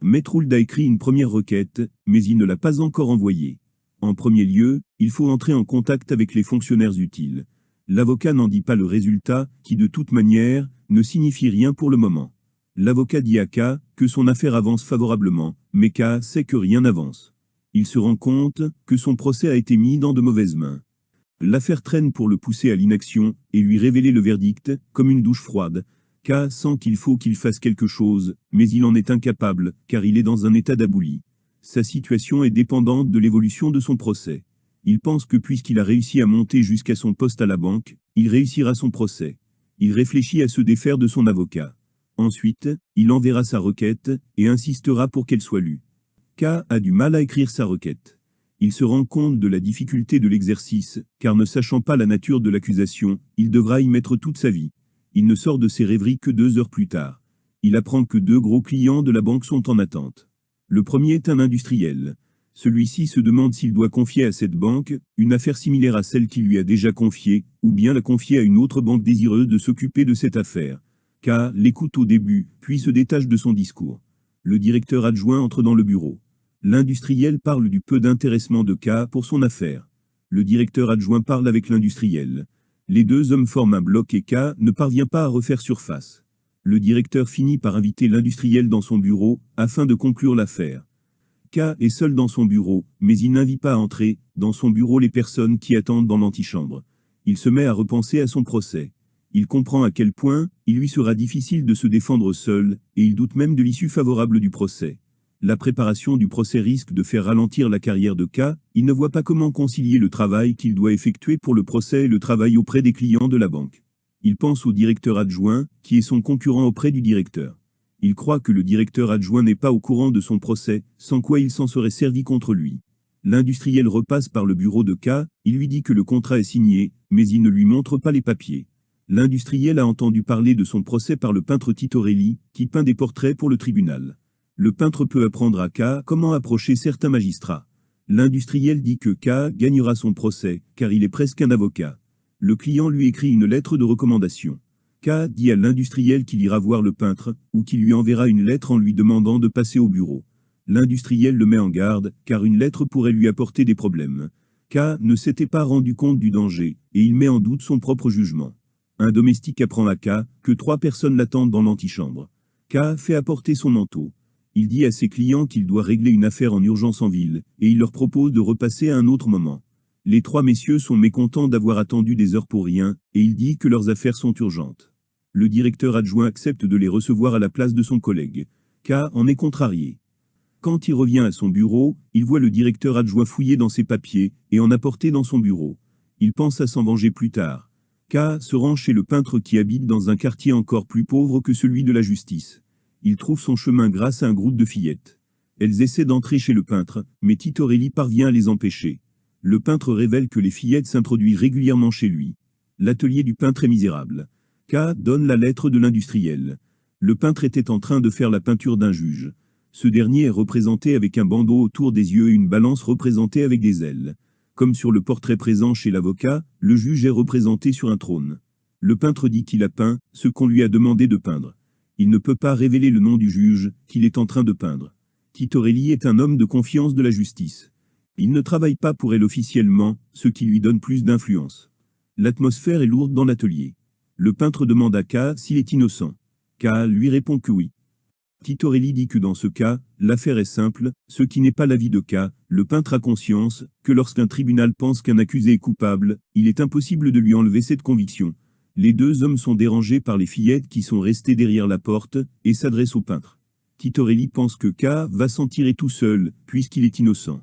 Maître Hould a écrit une première requête, mais il ne l'a pas encore envoyée. En premier lieu, il faut entrer en contact avec les fonctionnaires utiles. L'avocat n'en dit pas le résultat, qui de toute manière, ne signifie rien pour le moment. L'avocat dit à K que son affaire avance favorablement, mais K sait que rien n'avance. Il se rend compte que son procès a été mis dans de mauvaises mains. L'affaire traîne pour le pousser à l'inaction et lui révéler le verdict, comme une douche froide. K sent qu'il faut qu'il fasse quelque chose, mais il en est incapable, car il est dans un état d'abouli. Sa situation est dépendante de l'évolution de son procès. Il pense que puisqu'il a réussi à monter jusqu'à son poste à la banque, il réussira son procès. Il réfléchit à se défaire de son avocat. Ensuite, il enverra sa requête et insistera pour qu'elle soit lue. K a du mal à écrire sa requête. Il se rend compte de la difficulté de l'exercice, car ne sachant pas la nature de l'accusation, il devra y mettre toute sa vie. Il ne sort de ses rêveries que 2 heures plus tard. Il apprend que 2 gros clients de la banque sont en attente. Le premier est un industriel. Celui-ci se demande s'il doit confier à cette banque une affaire similaire à celle qu'il lui a déjà confiée, ou bien la confier à une autre banque désireuse de s'occuper de cette affaire. K l'écoute au début, puis se détache de son discours. Le directeur adjoint entre dans le bureau. L'industriel parle du peu d'intéressement de K pour son affaire. Le directeur adjoint parle avec l'industriel. Les 2 hommes forment un bloc et K ne parvient pas à refaire surface. Le directeur finit par inviter l'industriel dans son bureau, afin de conclure l'affaire. K est seul dans son bureau, mais il n'invite pas à entrer, dans son bureau les personnes qui attendent dans l'antichambre. Il se met à repenser à son procès. Il comprend à quel point, il lui sera difficile de se défendre seul, et il doute même de l'issue favorable du procès. La préparation du procès risque de faire ralentir la carrière de K, il ne voit pas comment concilier le travail qu'il doit effectuer pour le procès et le travail auprès des clients de la banque. Il pense au directeur adjoint, qui est son concurrent auprès du directeur. Il croit que le directeur adjoint n'est pas au courant de son procès, sans quoi il s'en serait servi contre lui. L'industriel repasse par le bureau de K, il lui dit que le contrat est signé, mais il ne lui montre pas les papiers. L'industriel a entendu parler de son procès par le peintre Titorelli, qui peint des portraits pour le tribunal. Le peintre peut apprendre à K comment approcher certains magistrats. L'industriel dit que K gagnera son procès, car il est presque un avocat. Le client lui écrit une lettre de recommandation. K dit à l'industriel qu'il ira voir le peintre, ou qu'il lui enverra une lettre en lui demandant de passer au bureau. L'industriel le met en garde, car une lettre pourrait lui apporter des problèmes. K ne s'était pas rendu compte du danger, et il met en doute son propre jugement. Un domestique apprend à K que 3 personnes l'attendent dans l'antichambre. K fait apporter son manteau. Il dit à ses clients qu'il doit régler une affaire en urgence en ville, et il leur propose de repasser à un autre moment. Les 3 messieurs sont mécontents d'avoir attendu des heures pour rien, et il dit que leurs affaires sont urgentes. Le directeur adjoint accepte de les recevoir à la place de son collègue. K en est contrarié. Quand il revient à son bureau, il voit le directeur adjoint fouiller dans ses papiers, et en apporter dans son bureau. Il pense à s'en venger plus tard. K se rend chez le peintre qui habite dans un quartier encore plus pauvre que celui de la justice. Il trouve son chemin grâce à un groupe de fillettes. Elles essaient d'entrer chez le peintre, mais Titorelli parvient à les empêcher. Le peintre révèle que les fillettes s'introduisent régulièrement chez lui. L'atelier du peintre est misérable. K donne la lettre de l'industriel. Le peintre était en train de faire la peinture d'un juge. Ce dernier est représenté avec un bandeau autour des yeux et une balance représentée avec des ailes. Comme sur le portrait présent chez l'avocat, le juge est représenté sur un trône. Le peintre dit qu'il a peint ce qu'on lui a demandé de peindre. Il ne peut pas révéler le nom du juge qu'il est en train de peindre. Titorelli est un homme de confiance de la justice. Il ne travaille pas pour elle officiellement, ce qui lui donne plus d'influence. L'atmosphère est lourde dans l'atelier. Le peintre demande à K s'il est innocent. K lui répond que oui. Titorelli dit que dans ce cas, l'affaire est simple, ce qui n'est pas l'avis de K, le peintre a conscience que lorsqu'un tribunal pense qu'un accusé est coupable, il est impossible de lui enlever cette conviction. Les 2 hommes sont dérangés par les fillettes qui sont restées derrière la porte, et s'adressent au peintre. Titorelli pense que K va s'en tirer tout seul, puisqu'il est innocent.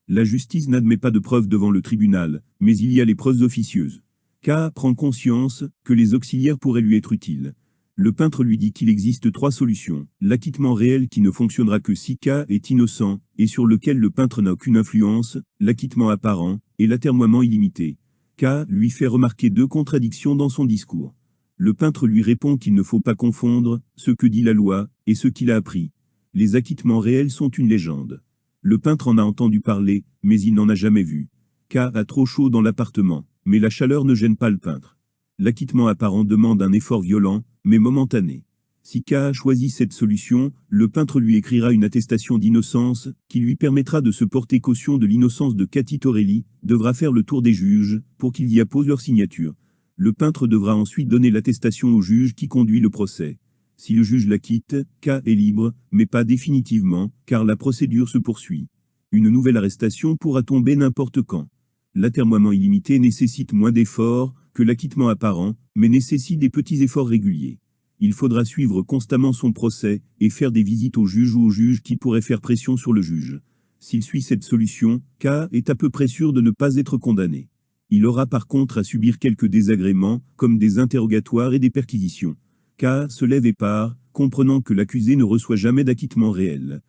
La justice n'admet pas de preuves devant le tribunal, mais il y a les preuves officieuses. K prend conscience que les auxiliaires pourraient lui être utiles. Le peintre lui dit qu'il existe 3 solutions. L'acquittement réel qui ne fonctionnera que si K est innocent, et sur lequel le peintre n'a aucune influence, l'acquittement apparent, et l'atermoiement illimité. K lui fait remarquer 2 contradictions dans son discours. Le peintre lui répond qu'il ne faut pas confondre ce que dit la loi et ce qu'il a appris. Les acquittements réels sont une légende. Le peintre en a entendu parler, mais il n'en a jamais vu. K a trop chaud dans l'appartement, mais la chaleur ne gêne pas le peintre. L'acquittement apparent demande un effort violent, mais momentané. Si K choisit cette solution, le peintre lui écrira une attestation d'innocence, qui lui permettra de se porter caution de l'innocence de K. Titorelli, devra faire le tour des juges, pour qu'ils y apposent leur signature. Le peintre devra ensuite donner l'attestation au juge qui conduit le procès. Si le juge l'acquitte, K est libre, mais pas définitivement, car la procédure se poursuit. Une nouvelle arrestation pourra tomber n'importe quand. L'atermoiement illimité nécessite moins d'efforts que l'acquittement apparent, mais nécessite des petits efforts réguliers. Il faudra suivre constamment son procès et faire des visites au juge ou aux juges qui pourraient faire pression sur le juge. S'il suit cette solution, K est à peu près sûr de ne pas être condamné. Il aura par contre à subir quelques désagréments, comme des interrogatoires et des perquisitions. K se lève et part, comprenant que l'accusé ne reçoit jamais d'acquittement réel.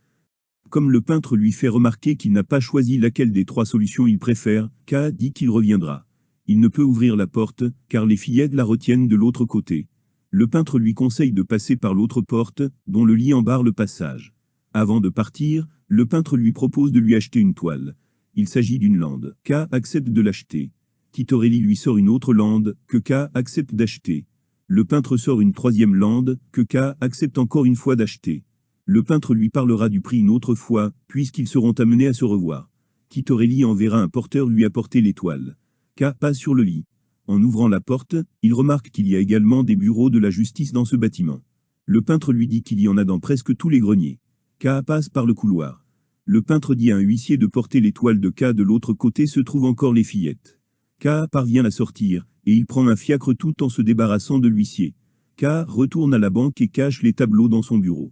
Comme le peintre lui fait remarquer qu'il n'a pas choisi laquelle des 3 solutions il préfère, K dit qu'il reviendra. Il ne peut ouvrir la porte, car les fillettes la retiennent de l'autre côté. Le peintre lui conseille de passer par l'autre porte, dont le lit en barre le passage. Avant de partir, le peintre lui propose de lui acheter une toile. Il s'agit d'une lande. K accepte de l'acheter. Titorelli lui sort une autre lande, que K accepte d'acheter. Le peintre sort une 3e lande, que K accepte encore une fois d'acheter. Le peintre lui parlera du prix une autre fois, puisqu'ils seront amenés à se revoir. Titorelli enverra un porteur lui apporter les toiles. K passe sur le lit. En ouvrant la porte, il remarque qu'il y a également des bureaux de la justice dans ce bâtiment. Le peintre lui dit qu'il y en a dans presque tous les greniers. K passe par le couloir. Le peintre dit à un huissier de porter les toiles de K. De l'autre côté se trouvent encore les fillettes. K parvient à sortir, et il prend un fiacre tout en se débarrassant de l'huissier. K retourne à la banque et cache les tableaux dans son bureau.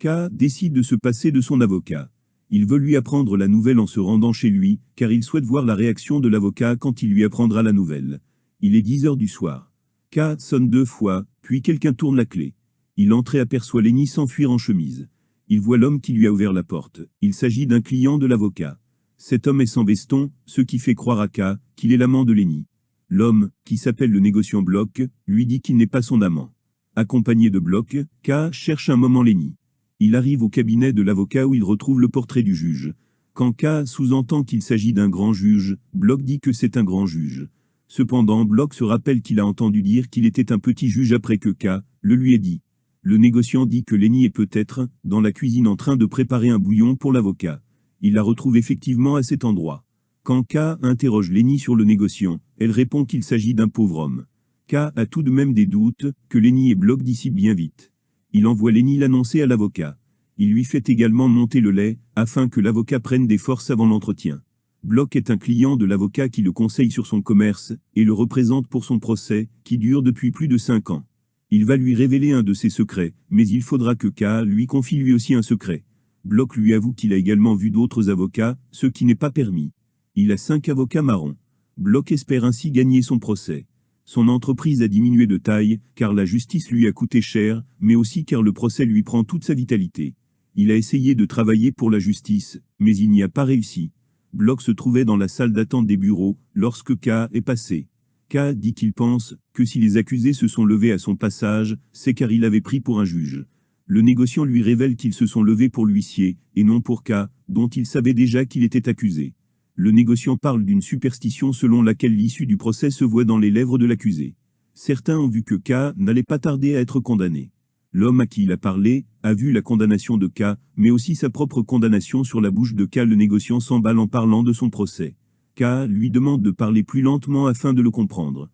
K décide de se passer de son avocat. Il veut lui apprendre la nouvelle en se rendant chez lui, car il souhaite voir la réaction de l'avocat quand il lui apprendra la nouvelle. Il est 10 heures du soir. K sonne 2 fois, puis quelqu'un tourne la clé. Il entre et aperçoit Lenny s'enfuir en chemise. Il voit l'homme qui lui a ouvert la porte. Il s'agit d'un client de l'avocat. Cet homme est sans veston, ce qui fait croire à K qu'il est l'amant de Lenny. L'homme, qui s'appelle le négociant Bloch, lui dit qu'il n'est pas son amant. Accompagné de Bloch, K cherche un moment Lenny. Il arrive au cabinet de l'avocat où il retrouve le portrait du juge. Quand K sous-entend qu'il s'agit d'un grand juge, Bloch dit que c'est un grand juge. Cependant, Bloch se rappelle qu'il a entendu dire qu'il était un petit juge après que K le lui ait dit. Le négociant dit que Lenny est peut-être dans la cuisine en train de préparer un bouillon pour l'avocat. Il la retrouve effectivement à cet endroit. Quand K interroge Lenny sur le négociant, elle répond qu'il s'agit d'un pauvre homme. K a tout de même des doutes que Lenny et Bloch dissipent bien vite. Il envoie Lenny l'annoncer à l'avocat. Il lui fait également monter le lait, afin que l'avocat prenne des forces avant l'entretien. Bloch est un client de l'avocat qui le conseille sur son commerce, et le représente pour son procès, qui dure depuis plus de 5 ans. Il va lui révéler un de ses secrets, mais il faudra que K lui confie lui aussi un secret. Bloch lui avoue qu'il a également vu d'autres avocats, ce qui n'est pas permis. Il a 5 avocats marrons. Bloch espère ainsi gagner son procès. Son entreprise a diminué de taille, car la justice lui a coûté cher, mais aussi car le procès lui prend toute sa vitalité. Il a essayé de travailler pour la justice, mais il n'y a pas réussi. Bloch se trouvait dans la salle d'attente des bureaux, lorsque K est passé. K dit qu'il pense que si les accusés se sont levés à son passage, c'est car il avait pris pour un juge. Le négociant lui révèle qu'ils se sont levés pour l'huissier, et non pour K, dont il savait déjà qu'il était accusé. Le négociant parle d'une superstition selon laquelle l'issue du procès se voit dans les lèvres de l'accusé. Certains ont vu que K n'allait pas tarder à être condamné. L'homme à qui il a parlé a vu la condamnation de K, mais aussi sa propre condamnation sur la bouche de K. Le négociant s'emballe en parlant de son procès. K lui demande de parler plus lentement afin de le comprendre.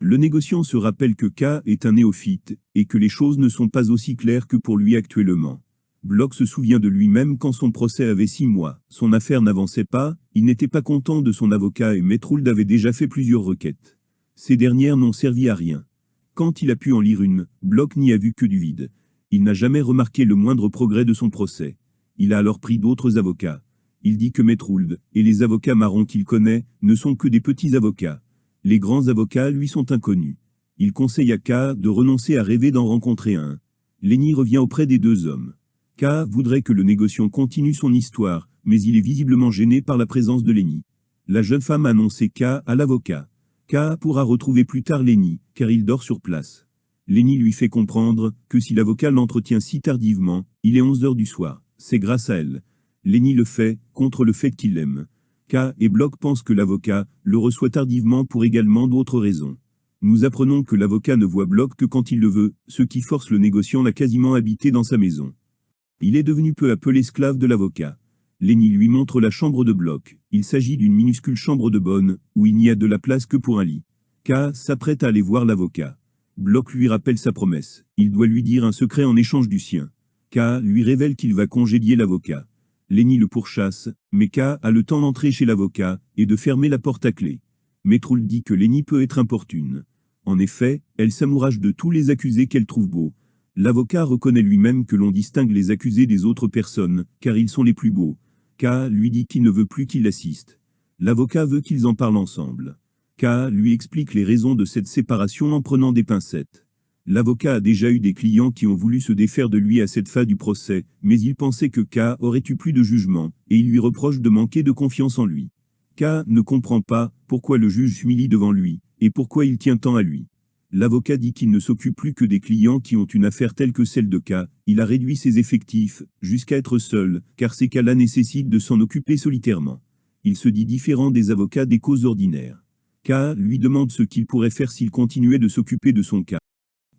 Le négociant se rappelle que K est un néophyte, et que les choses ne sont pas aussi claires que pour lui actuellement. Bloch se souvient de lui-même quand son procès avait 6 mois. Son affaire n'avançait pas, il n'était pas content de son avocat et Metrould avait déjà fait plusieurs requêtes. Ces dernières n'ont servi à rien. Quand il a pu en lire une, Bloch n'y a vu que du vide. Il n'a jamais remarqué le moindre progrès de son procès. Il a alors pris d'autres avocats. Il dit que Metrould, et les avocats marrons qu'il connaît, ne sont que des petits avocats. Les grands avocats lui sont inconnus. Il conseille à K de renoncer à rêver d'en rencontrer un. Lenny revient auprès des 2 hommes. K voudrait que le négociant continue son histoire, mais il est visiblement gêné par la présence de Lenny. La jeune femme a annoncé K à l'avocat. K pourra retrouver plus tard Lenny, car il dort sur place. Lenny lui fait comprendre que si l'avocat l'entretient si tardivement, il est 11 heures du soir. C'est grâce à elle. Lenny le fait, contre le fait qu'il l'aime. K et Bloch pensent que l'avocat le reçoit tardivement pour également d'autres raisons. Nous apprenons que l'avocat ne voit Bloch que quand il le veut, ce qui force le négociant à quasiment habiter dans sa maison. Il est devenu peu à peu l'esclave de l'avocat. Lenny lui montre la chambre de Bloch. Il s'agit d'une minuscule chambre de bonne, où il n'y a de la place que pour un lit. K s'apprête à aller voir l'avocat. Bloch lui rappelle sa promesse. Il doit lui dire un secret en échange du sien. K lui révèle qu'il va congédier l'avocat. Lenny le pourchasse, mais K a le temps d'entrer chez l'avocat et de fermer la porte à clé. Metroul dit que Lenny peut être importune. En effet, elle s'amourache de tous les accusés qu'elle trouve beaux. L'avocat reconnaît lui-même que l'on distingue les accusés des autres personnes, car ils sont les plus beaux. K lui dit qu'il ne veut plus qu'il l'assiste. L'avocat veut qu'ils en parlent ensemble. K lui explique les raisons de cette séparation en prenant des pincettes. L'avocat a déjà eu des clients qui ont voulu se défaire de lui à cette fin du procès, mais il pensait que K aurait eu plus de jugement, et il lui reproche de manquer de confiance en lui. K ne comprend pas pourquoi le juge s'humilie devant lui, et pourquoi il tient tant à lui. L'avocat dit qu'il ne s'occupe plus que des clients qui ont une affaire telle que celle de K. Il a réduit ses effectifs, jusqu'à être seul, car ces cas-là nécessitent de s'en occuper solitairement. Il se dit différent des avocats des causes ordinaires. K lui demande ce qu'il pourrait faire s'il continuait de s'occuper de son cas.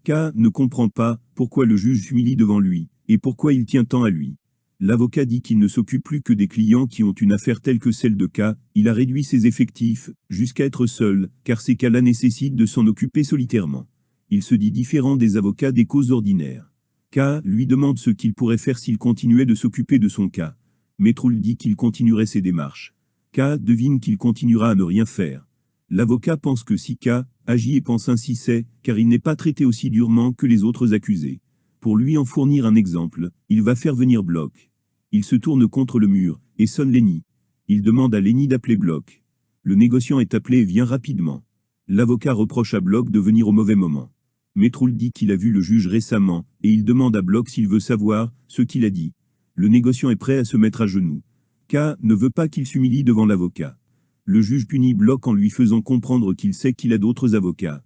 K ne comprend pas pourquoi le juge s'humilie devant lui, et pourquoi il tient tant à lui. L'avocat dit qu'il ne s'occupe plus que des clients qui ont une affaire telle que celle de K. Il a réduit ses effectifs, jusqu'à être seul, car ces cas-là nécessitent de s'en occuper solitairement. Il se dit différent des avocats des causes ordinaires. K lui demande ce qu'il pourrait faire s'il continuait de s'occuper de son cas. Metroul dit qu'il continuerait ses démarches. K devine qu'il continuera à ne rien faire. L'avocat pense que si K agit et pense ainsi c'est, car il n'est pas traité aussi durement que les autres accusés. Pour lui en fournir un exemple, il va faire venir Bloch. Il se tourne contre le mur, et sonne Lenny. Il demande à Lenny d'appeler Bloch. Le négociant est appelé et vient rapidement. L'avocat reproche à Bloch de venir au mauvais moment. Metroul dit qu'il a vu le juge récemment, et il demande à Bloch s'il veut savoir ce qu'il a dit. Le négociant est prêt à se mettre à genoux. K ne veut pas qu'il s'humilie devant l'avocat. Le juge punit Bloch en lui faisant comprendre qu'il sait qu'il a d'autres avocats.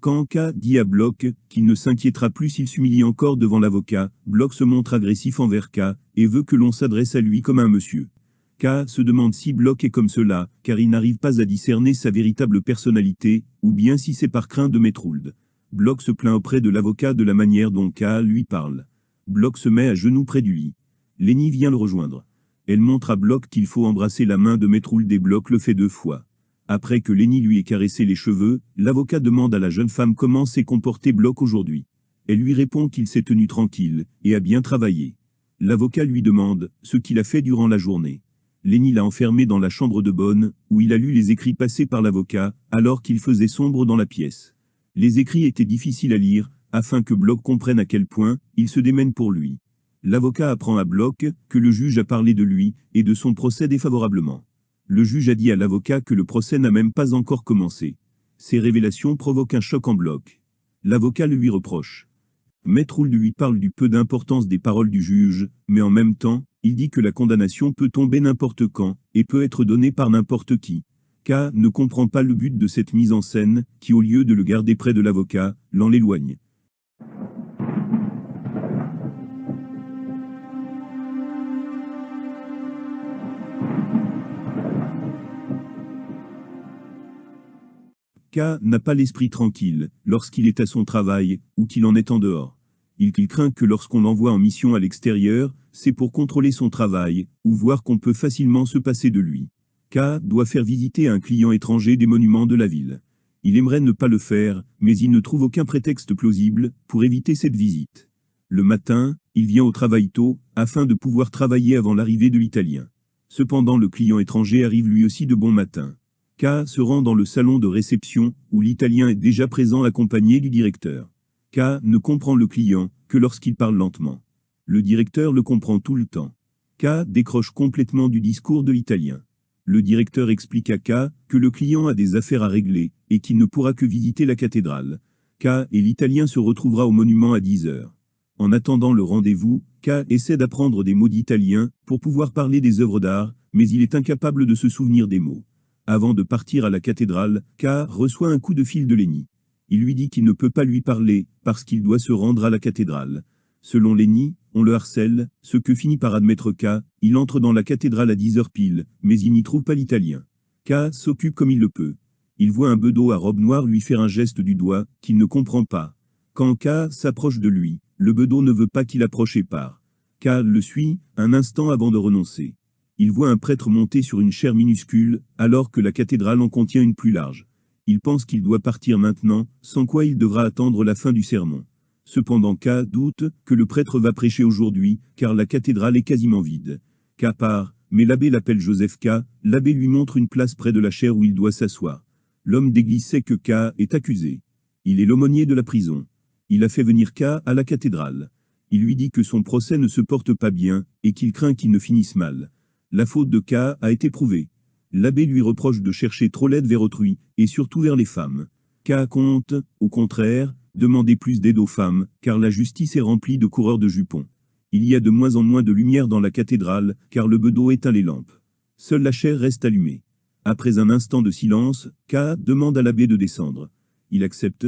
Quand K dit à Bloch qu'il ne s'inquiétera plus s'il s'humilie encore devant l'avocat, Bloch se montre agressif envers K et veut que l'on s'adresse à lui comme à un monsieur. K se demande si Bloch est comme cela, car il n'arrive pas à discerner sa véritable personnalité, ou bien si c'est par crainte de Metroul. Bloch se plaint auprès de l'avocat de la manière dont K lui parle. Bloch se met à genoux près du lit. Lenny vient le rejoindre. Elle montre à Bloch qu'il faut embrasser la main de Metroul. Bloch le fait 2 fois. Après que Lenny lui ait caressé les cheveux, l'avocat demande à la jeune femme comment s'est comporté Bloch aujourd'hui. Elle lui répond qu'il s'est tenu tranquille, et a bien travaillé. L'avocat lui demande ce qu'il a fait durant la journée. Lenny l'a enfermé dans la chambre de bonne, où il a lu les écrits passés par l'avocat, alors qu'il faisait sombre dans la pièce. Les écrits étaient difficiles à lire, afin que Bloch comprenne à quel point il se démène pour lui. L'avocat apprend à Bloch que le juge a parlé de lui, et de son procès défavorablement. Le juge a dit à l'avocat que le procès n'a même pas encore commencé. Ces révélations provoquent un choc en Bloch. L'avocat le lui reproche. Metroul lui parle du peu d'importance des paroles du juge, mais en même temps, il dit que la condamnation peut tomber n'importe quand, et peut être donnée par n'importe qui. K ne comprend pas le but de cette mise en scène, qui au lieu de le garder près de l'avocat, l'en l'éloigne. K n'a pas l'esprit tranquille, lorsqu'il est à son travail, ou qu'il en est en dehors. Il craint que lorsqu'on l'envoie en mission à l'extérieur, c'est pour contrôler son travail, ou voir qu'on peut facilement se passer de lui. K doit faire visiter à un client étranger des monuments de la ville. Il aimerait ne pas le faire, mais il ne trouve aucun prétexte plausible pour éviter cette visite. Le matin, il vient au travail tôt, afin de pouvoir travailler avant l'arrivée de l'Italien. Cependant le client étranger arrive lui aussi de bon matin. K se rend dans le salon de réception, où l'Italien est déjà présent accompagné du directeur. K ne comprend le client que lorsqu'il parle lentement. Le directeur le comprend tout le temps. K décroche complètement du discours de l'Italien. Le directeur explique à K que le client a des affaires à régler, et qu'il ne pourra que visiter la cathédrale. K et l'Italien se retrouvera au monument à 10 heures. En attendant le rendez-vous, K essaie d'apprendre des mots d'italien pour pouvoir parler des œuvres d'art, mais il est incapable de se souvenir des mots. Avant de partir à la cathédrale, K reçoit un coup de fil de Lenny. Il lui dit qu'il ne peut pas lui parler, parce qu'il doit se rendre à la cathédrale. Selon Lenny, On le harcèle, ce que finit par admettre K, il entre dans la cathédrale à 10 heures pile, mais il n'y trouve pas l'italien. K s'occupe comme il le peut. Il voit un bedeau à robe noire lui faire un geste du doigt, qu'il ne comprend pas. Quand K s'approche de lui, le bedeau ne veut pas qu'il approche et part. K le suit, un instant avant de renoncer. Il voit un prêtre monter sur une chaire minuscule, alors que la cathédrale en contient une plus large. Il pense qu'il doit partir maintenant, sans quoi il devra attendre la fin du sermon. Cependant K doute que le prêtre va prêcher aujourd'hui, car la cathédrale est quasiment vide. K part, mais l'abbé l'appelle Joseph K, l'abbé lui montre une place près de la chaire où il doit s'asseoir. L'homme d'église sait que K est accusé. Il est l'aumônier de la prison. Il a fait venir K à la cathédrale. Il lui dit que son procès ne se porte pas bien, et qu'il craint qu'il ne finisse mal. La faute de K a été prouvée. L'abbé lui reproche de chercher trop l'aide vers autrui, et surtout vers les femmes. K compte, au contraire, demander plus d'aide aux femmes, car la justice est remplie de coureurs de jupons. Il y a de moins en moins de lumière dans la cathédrale, car le bedeau éteint les lampes. Seule la chaire reste allumée. Après un instant de silence, K demande à l'abbé de descendre. Il accepte.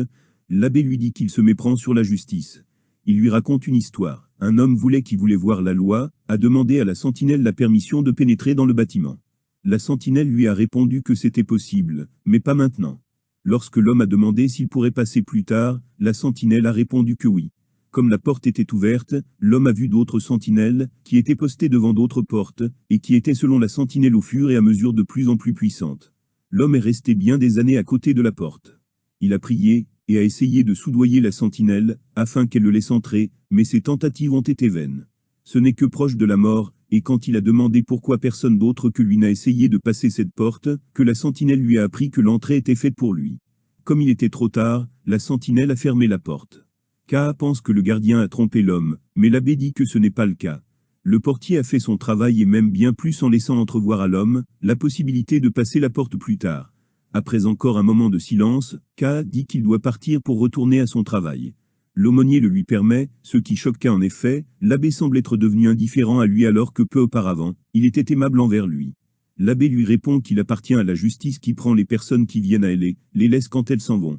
L'abbé lui dit qu'il se méprend sur la justice. Il lui raconte une histoire. Un homme qui voulait voir la loi, a demandé à la sentinelle la permission de pénétrer dans le bâtiment. La sentinelle lui a répondu que c'était possible, mais pas maintenant. Lorsque l'homme a demandé s'il pourrait passer plus tard, la sentinelle a répondu que oui. Comme la porte était ouverte, l'homme a vu d'autres sentinelles, qui étaient postées devant d'autres portes, et qui étaient selon la sentinelle au fur et à mesure de plus en plus puissantes. L'homme est resté bien des années à côté de la porte. Il a prié, et a essayé de soudoyer la sentinelle, afin qu'elle le laisse entrer, mais ses tentatives ont été vaines. Ce n'est que proche de la mort, et quand il a demandé pourquoi personne d'autre que lui n'a essayé de passer cette porte, que la sentinelle lui a appris que l'entrée était faite pour lui. Comme il était trop tard, la sentinelle a fermé la porte. K pense que le gardien a trompé l'homme, mais l'abbé dit que ce n'est pas le cas. Le portier a fait son travail et même bien plus en laissant entrevoir à l'homme la possibilité de passer la porte plus tard. Après encore un moment de silence, K dit qu'il doit partir pour retourner à son travail. L'aumônier le lui permet, ce qui choque K en effet, l'abbé semble être devenu indifférent à lui alors que peu auparavant, il était aimable envers lui. L'abbé lui répond qu'il appartient à la justice qui prend les personnes qui viennent à elle et les laisse quand elles s'en vont.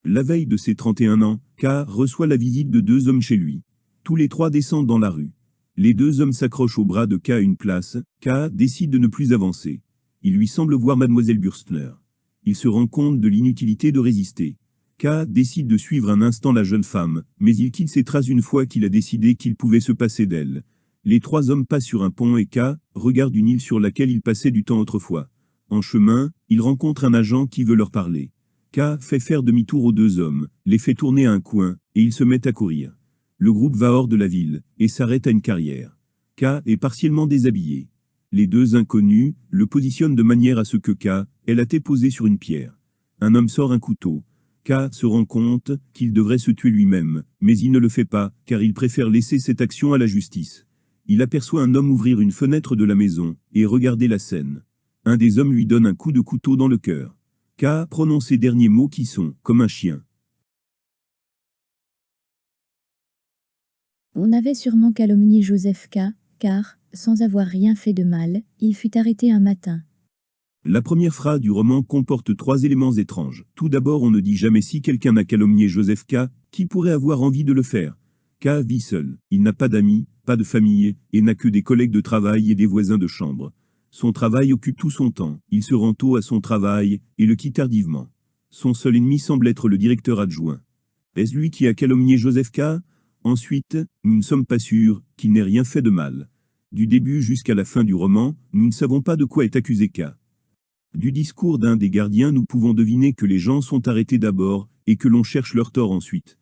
La veille de ses 31 ans, K reçoit la visite de 2 hommes chez lui. Tous les 3 descendent dans la rue. Les 2 hommes s'accrochent au bras de K à une place. K décide de ne plus avancer. Il lui semble voir Mademoiselle Bürstner. Il se rend compte de l'inutilité de résister. K décide de suivre un instant la jeune femme, mais il quitte ses traces une fois qu'il a décidé qu'il pouvait se passer d'elle. Les 3 hommes passent sur un pont et K regarde une île sur laquelle il passait du temps autrefois. En chemin, il rencontre un agent qui veut leur parler. K fait faire demi-tour aux 2 hommes, les fait tourner à un coin, et ils se mettent à courir. Le groupe va hors de la ville, et s'arrête à une carrière. K est partiellement déshabillé. Les 2 inconnus le positionnent de manière à ce que K ait la tête posée sur une pierre. Un homme sort un couteau. K se rend compte qu'il devrait se tuer lui-même, mais il ne le fait pas, car il préfère laisser cette action à la justice. Il aperçoit un homme ouvrir une fenêtre de la maison, et regarder la scène. Un des hommes lui donne un coup de couteau dans le cœur. K prononce ces derniers mots qui sont, comme un chien. On avait sûrement calomnié Joseph K, car, sans avoir rien fait de mal, il fut arrêté un matin. La première phrase du roman comporte 3 éléments étranges. Tout d'abord, on ne dit jamais si quelqu'un a calomnié Joseph K, qui pourrait avoir envie de le faire. K vit seul, il n'a pas d'amis, pas de famille, et n'a que des collègues de travail et des voisins de chambre. Son travail occupe tout son temps, il se rend tôt à son travail, et le quitte tardivement. Son seul ennemi semble être le directeur adjoint. Est-ce lui qui a calomnié Joseph K? Ensuite, nous ne sommes pas sûrs qu'il n'ait rien fait de mal. Du début jusqu'à la fin du roman, nous ne savons pas de quoi est accusé K. Du discours d'un des gardiens, nous pouvons deviner que les gens sont arrêtés d'abord, et que l'on cherche leur tort ensuite.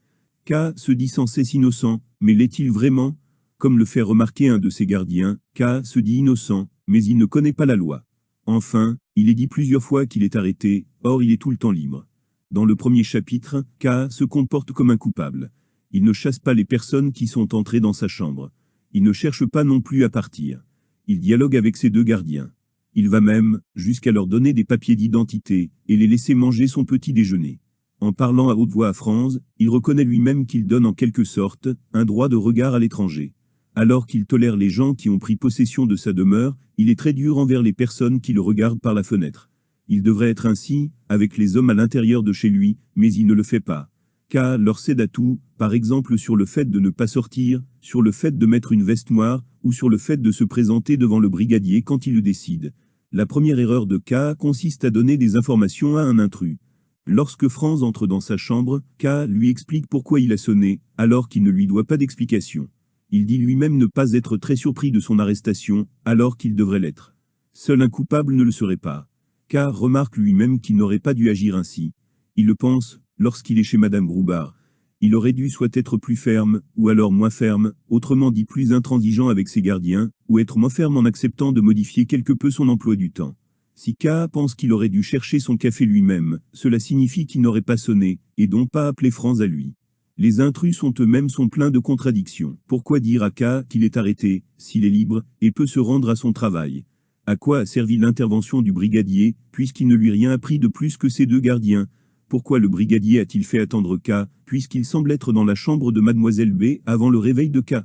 K se dit sans cesse innocent, mais l'est-il vraiment? Comme le fait remarquer un de ses gardiens, K se dit innocent, mais il ne connaît pas la loi. Enfin, il est dit plusieurs fois qu'il est arrêté, or il est tout le temps libre. Dans le premier chapitre, K se comporte comme un coupable. Il ne chasse pas les personnes qui sont entrées dans sa chambre. Il ne cherche pas non plus à partir. Il dialogue avec ses 2 gardiens. Il va même jusqu'à leur donner des papiers d'identité et les laisser manger son petit déjeuner. En parlant à haute voix à Franz, il reconnaît lui-même qu'il donne en quelque sorte un droit de regard à l'étranger. Alors qu'il tolère les gens qui ont pris possession de sa demeure, Il est très dur envers les personnes qui le regardent par la fenêtre. Il devrait être ainsi, avec les hommes à l'intérieur de chez lui, mais il ne le fait pas. K leur cède à tout, par exemple sur le fait de ne pas sortir, sur le fait de mettre une veste noire, ou sur le fait de se présenter devant le brigadier quand il le décide. La première erreur de K consiste à donner des informations à un intrus. Lorsque Franz entre dans sa chambre, K lui explique pourquoi il a sonné, alors qu'il ne lui doit pas d'explication. Il dit lui-même ne pas être très surpris de son arrestation, alors qu'il devrait l'être. Seul un coupable ne le serait pas. K remarque lui-même qu'il n'aurait pas dû agir ainsi. Il le pense, lorsqu'il est chez Madame Groubard. Il aurait dû soit être plus ferme, ou alors moins ferme, autrement dit plus intransigeant avec ses gardiens, ou être moins ferme en acceptant de modifier quelque peu son emploi du temps. Si K pense qu'il aurait dû chercher son café lui-même, cela signifie qu'il n'aurait pas sonné, et donc pas appelé Franz à lui. Les intrus sont eux-mêmes pleins de contradictions. Pourquoi dire à K qu'il est arrêté, s'il est libre, et peut se rendre à son travail? À quoi a servi l'intervention du brigadier, puisqu'il ne lui a rien appris de plus que ses deux gardiens? Pourquoi le brigadier a-t-il fait attendre K, puisqu'il semble être dans la chambre de Mademoiselle B avant le réveil de K?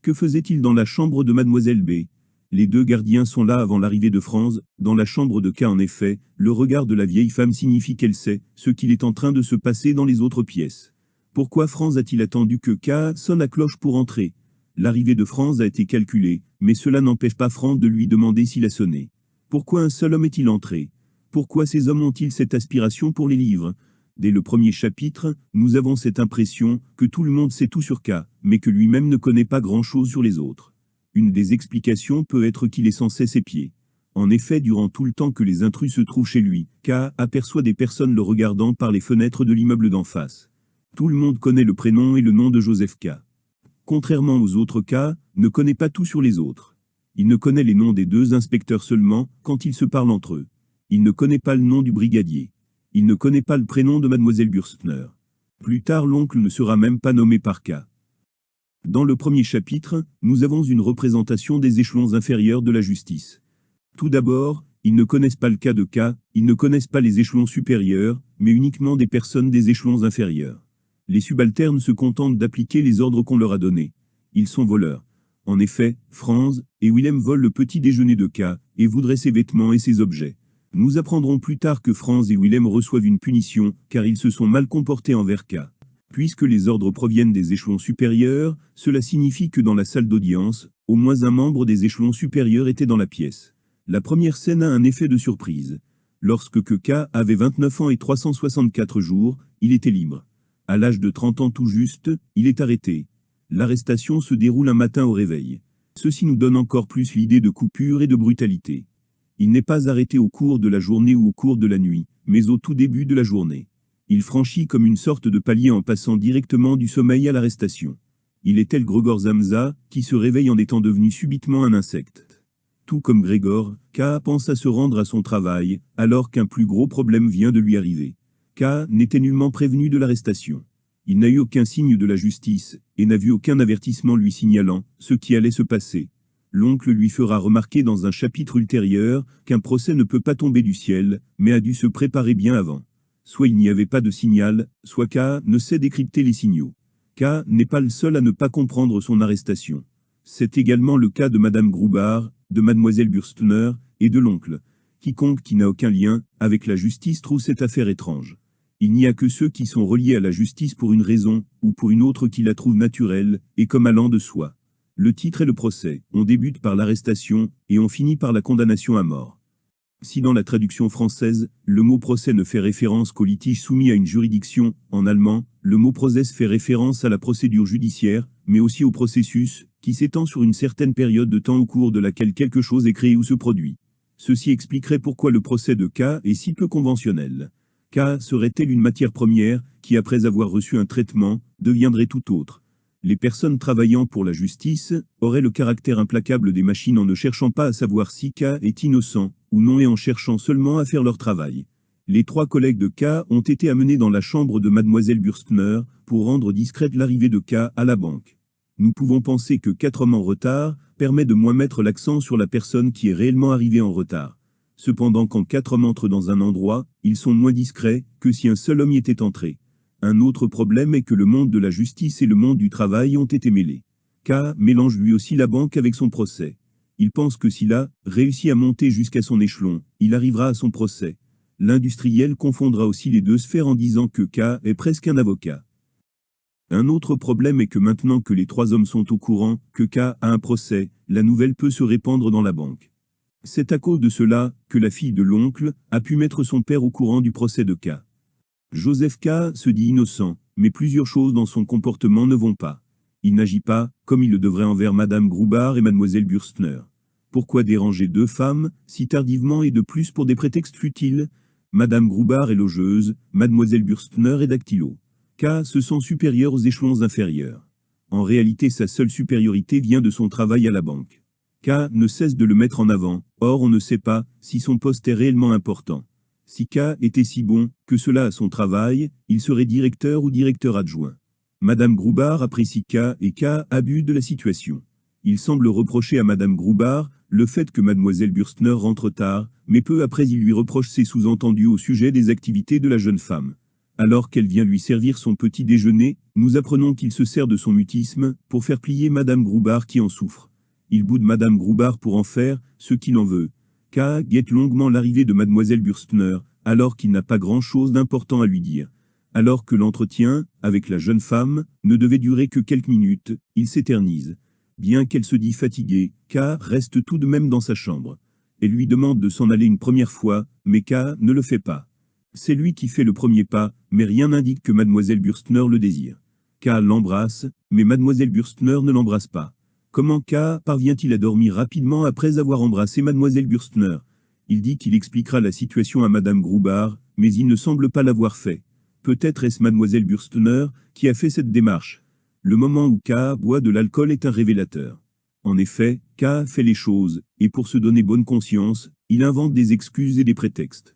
Que faisait-il dans la chambre de Mademoiselle B? Les deux gardiens sont là avant l'arrivée de Franz. Dans la chambre de K en effet, le regard de la vieille femme signifie qu'elle sait ce qu'il est en train de se passer dans les autres pièces. Pourquoi Franz a-t-il attendu que K sonne à cloche pour entrer? L'arrivée de Franz a été calculée, mais cela n'empêche pas Franz de lui demander s'il a sonné. Pourquoi un seul homme est-il entré? Pourquoi ces hommes ont-ils cette aspiration pour les livres? Dès le premier chapitre, nous avons cette impression que tout le monde sait tout sur K, mais que lui-même ne connaît pas grand-chose sur les autres. Une des explications peut être qu'il est sans cesse épié. En effet, durant tout le temps que les intrus se trouvent chez lui, K aperçoit des personnes le regardant par les fenêtres de l'immeuble d'en face. Tout le monde connaît le prénom et le nom de Joseph K. Contrairement aux autres K, ne connaît pas tout sur les autres. Il ne connaît les noms des deux inspecteurs seulement, quand ils se parlent entre eux. Il ne connaît pas le nom du brigadier. Il ne connaît pas le prénom de Mademoiselle Bürstner. Plus tard, l'oncle ne sera même pas nommé par K. Dans le premier chapitre, nous avons une représentation des échelons inférieurs de la justice. Tout d'abord, ils ne connaissent pas le cas de K, ils ne connaissent pas les échelons supérieurs, mais uniquement des personnes des échelons inférieurs. Les subalternes se contentent d'appliquer les ordres qu'on leur a donnés. Ils sont voleurs. En effet, Franz et Willem volent le petit déjeuner de K et voudraient ses vêtements et ses objets. Nous apprendrons plus tard que Franz et Willem reçoivent une punition, car ils se sont mal comportés envers K. Puisque les ordres proviennent des échelons supérieurs, cela signifie que dans la salle d'audience, au moins un membre des échelons supérieurs était dans la pièce. La première scène a un effet de surprise. Lorsque K avait 29 ans et 364 jours, il était libre. À l'âge de 30 ans tout juste, il est arrêté. L'arrestation se déroule un matin au réveil. Ceci nous donne encore plus l'idée de coupure et de brutalité. Il n'est pas arrêté au cours de la journée ou au cours de la nuit, mais au tout début de la journée. Il franchit comme une sorte de palier en passant directement du sommeil à l'arrestation. Il est tel Gregor Samsa, qui se réveille en étant devenu subitement un insecte. Tout comme Grégor, K pense à se rendre à son travail, alors qu'un plus gros problème vient de lui arriver. K n'était nullement prévenu de l'arrestation. Il n'a eu aucun signe de la justice, et n'a vu aucun avertissement lui signalant ce qui allait se passer. L'oncle lui fera remarquer dans un chapitre ultérieur qu'un procès ne peut pas tomber du ciel, mais a dû se préparer bien avant. Soit il n'y avait pas de signal, soit K ne sait décrypter les signaux. K n'est pas le seul à ne pas comprendre son arrestation. C'est également le cas de Madame Groubard, de Mademoiselle Bürstner, et de l'oncle. Quiconque qui n'a aucun lien avec la justice trouve cette affaire étrange. Il n'y a que ceux qui sont reliés à la justice pour une raison, ou pour une autre qui la trouvent naturelle, et comme allant de soi. Le titre est le procès. On débute par l'arrestation, et on finit par la condamnation à mort. Si dans la traduction française, le mot procès ne fait référence qu'au litige soumis à une juridiction, en allemand, le mot Prozess fait référence à la procédure judiciaire, mais aussi au processus, qui s'étend sur une certaine période de temps au cours de laquelle quelque chose est créé ou se produit. Ceci expliquerait pourquoi le procès de K est si peu conventionnel. K serait-elle une matière première, qui après avoir reçu un traitement, deviendrait tout autre? Les personnes travaillant pour la justice auraient le caractère implacable des machines en ne cherchant pas à savoir si K est innocent ou non et en cherchant seulement à faire leur travail. Les trois collègues de K ont été amenés dans la chambre de Mademoiselle Bürstner pour rendre discrète l'arrivée de K à la banque. Nous pouvons penser que 4 hommes en retard permet de moins mettre l'accent sur la personne qui est réellement arrivée en retard. Cependant, quand 4 hommes entrent dans un endroit, ils sont moins discrets que si un seul homme y était entré. Un autre problème est que le monde de la justice et le monde du travail ont été mêlés. K mélange lui aussi la banque avec son procès. Il pense que s'il a réussi à monter jusqu'à son échelon, il arrivera à son procès. L'industriel confondra aussi les deux sphères en disant que K est presque un avocat. Un autre problème est que maintenant que les trois hommes sont au courant que K a un procès, la nouvelle peut se répandre dans la banque. C'est à cause de cela que la fille de l'oncle a pu mettre son père au courant du procès de K. Joseph K se dit innocent, mais plusieurs choses dans son comportement ne vont pas. Il n'agit pas comme il le devrait envers Madame Groubard et Mademoiselle Bürstner. Pourquoi déranger deux femmes si tardivement et de plus pour des prétextes futiles? Madame Groubard est logeuse, Mademoiselle Bürstner est dactylo. K se sent supérieur aux échelons inférieurs. En réalité, sa seule supériorité vient de son travail à la banque. K ne cesse de le mettre en avant, or on ne sait pas si son poste est réellement important. Si K était si bon que cela à son travail, il serait directeur ou directeur adjoint. Madame Groubard apprécie K et K abuse de la situation. Il semble reprocher à Madame Groubard le fait que Mademoiselle Bürstner rentre tard, mais peu après il lui reproche ses sous-entendus au sujet des activités de la jeune femme. Alors qu'elle vient lui servir son petit déjeuner, nous apprenons qu'il se sert de son mutisme pour faire plier Madame Groubard qui en souffre. Il boude Madame Groubard pour en faire ce qu'il en veut. K guette longuement l'arrivée de Mademoiselle Bürstner, alors qu'il n'a pas grand-chose d'important à lui dire. Alors que l'entretien, avec la jeune femme, ne devait durer que quelques minutes, il s'éternise. Bien qu'elle se dit fatiguée, K reste tout de même dans sa chambre. Elle lui demande de s'en aller une première fois, mais K ne le fait pas. C'est lui qui fait le premier pas, mais rien n'indique que Mademoiselle Bürstner le désire. K l'embrasse, mais Mademoiselle Bürstner ne l'embrasse pas. Comment K parvient-il à dormir rapidement après avoir embrassé Mademoiselle Bürstner? Il dit qu'il expliquera la situation à Madame Groubard, mais il ne semble pas l'avoir fait. Peut-être est-ce Mademoiselle Bürstner qui a fait cette démarche. Le moment où K boit de l'alcool est un révélateur. En effet, K fait les choses, et pour se donner bonne conscience, il invente des excuses et des prétextes.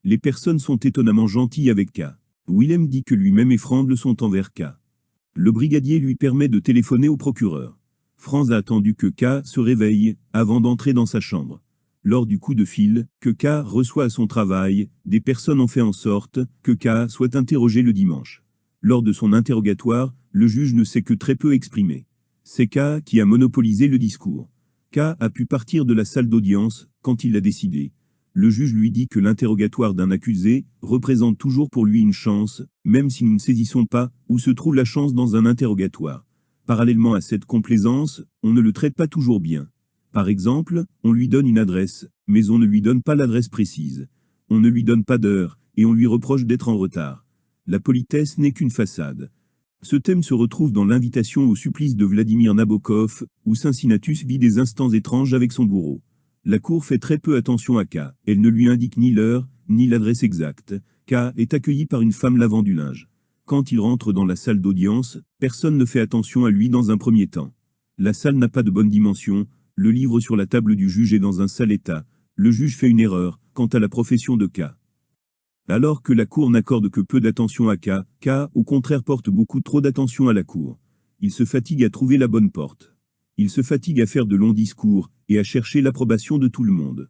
Les personnes sont étonnamment gentilles avec K. Willem dit que lui-même et Franz le sont envers K. Le brigadier lui permet de téléphoner au procureur. Franz a attendu que K se réveille avant d'entrer dans sa chambre. Lors du coup de fil que K reçoit à son travail, des personnes ont fait en sorte que K soit interrogé le dimanche. Lors de son interrogatoire, le juge ne sait que très peu exprimer. C'est K qui a monopolisé le discours. K a pu partir de la salle d'audience quand il l'a décidé. Le juge lui dit que l'interrogatoire d'un accusé représente toujours pour lui une chance, même si nous ne saisissons pas où se trouve la chance dans un interrogatoire. Parallèlement à cette complaisance, on ne le traite pas toujours bien. Par exemple, on lui donne une adresse, mais on ne lui donne pas l'adresse précise. On ne lui donne pas d'heure, et on lui reproche d'être en retard. La politesse n'est qu'une façade. Ce thème se retrouve dans l'invitation au supplice de Vladimir Nabokov, où Cincinnatus vit des instants étranges avec son bourreau. La cour fait très peu attention à K. Elle ne lui indique ni l'heure, ni l'adresse exacte. K est accueilli par une femme lavant du linge. Quand il rentre dans la salle d'audience, personne ne fait attention à lui dans un premier temps. La salle n'a pas de bonne dimension, le livre sur la table du juge est dans un sale état. Le juge fait une erreur quant à la profession de K. Alors que la cour n'accorde que peu d'attention à K, K au contraire porte beaucoup trop d'attention à la cour. Il se fatigue à trouver la bonne porte. Il se fatigue à faire de longs discours, et à chercher l'approbation de tout le monde.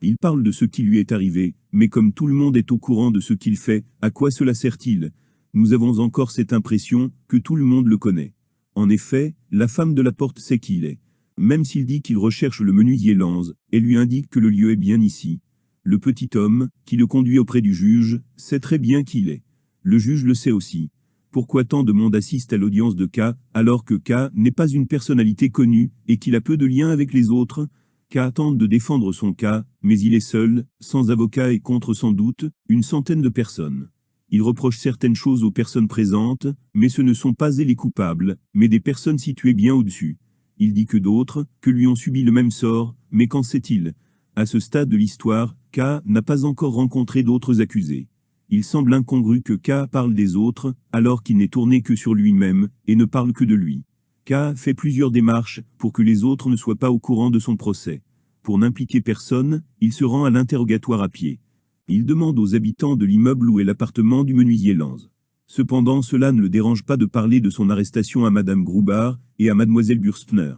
Il parle de ce qui lui est arrivé, mais comme tout le monde est au courant de ce qu'il fait, à quoi cela sert-il? Nous avons encore cette impression que tout le monde le connaît. En effet, la femme de la porte sait qui il est. Même s'il dit qu'il recherche le menuisier Lanz, elle lui indique que le lieu est bien ici. Le petit homme, qui le conduit auprès du juge, sait très bien qui il est. Le juge le sait aussi. Pourquoi tant de monde assiste à l'audience de K, alors que K n'est pas une personnalité connue, et qu'il a peu de liens avec les autres? K tente de défendre son cas, mais il est seul, sans avocat et contre sans doute une centaine de personnes. Il reproche certaines choses aux personnes présentes, mais ce ne sont pas elles les coupables, mais des personnes situées bien au-dessus. Il dit que d'autres, que lui ont subi le même sort, mais qu'en sait-il? À ce stade de l'histoire, K n'a pas encore rencontré d'autres accusés. Il semble incongru que K parle des autres, alors qu'il n'est tourné que sur lui-même, et ne parle que de lui. K fait plusieurs démarches pour que les autres ne soient pas au courant de son procès. Pour n'impliquer personne, il se rend à l'interrogatoire à pied. Il demande aux habitants de l'immeuble où est l'appartement du menuisier Lanz. Cependant, cela ne le dérange pas de parler de son arrestation à Madame Groubard et à Mademoiselle Bürstner.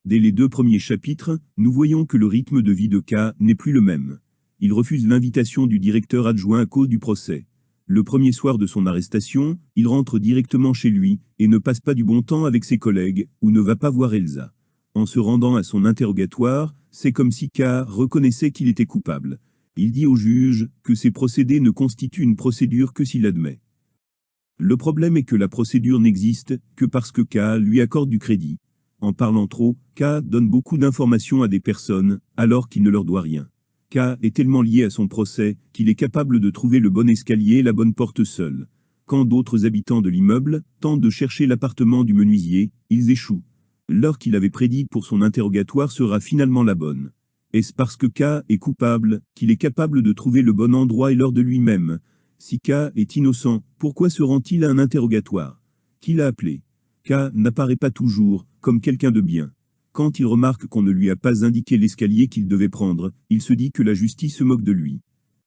Dès les 2 premiers chapitres, nous voyons que le rythme de vie de K n'est plus le même. Il refuse l'invitation du directeur adjoint à cause du procès. Le premier soir de son arrestation, il rentre directement chez lui, et ne passe pas du bon temps avec ses collègues, ou ne va pas voir Elsa. En se rendant à son interrogatoire, c'est comme si K reconnaissait qu'il était coupable. Il dit au juge que ces procédés ne constituent une procédure que s'il admet. Le problème est que la procédure n'existe que parce que K lui accorde du crédit. En parlant trop, K donne beaucoup d'informations à des personnes, alors qu'il ne leur doit rien. K est tellement lié à son procès qu'il est capable de trouver le bon escalier et la bonne porte seul. Quand d'autres habitants de l'immeuble tentent de chercher l'appartement du menuisier, ils échouent. L'heure qu'il avait prédite pour son interrogatoire sera finalement la bonne. Est-ce parce que K est coupable qu'il est capable de trouver le bon endroit et l'heure de lui-même? Si K est innocent, pourquoi se rend-il à un interrogatoire? Qui l'a appelé? K n'apparaît pas toujours comme quelqu'un de bien. Quand il remarque qu'on ne lui a pas indiqué l'escalier qu'il devait prendre, il se dit que la justice se moque de lui.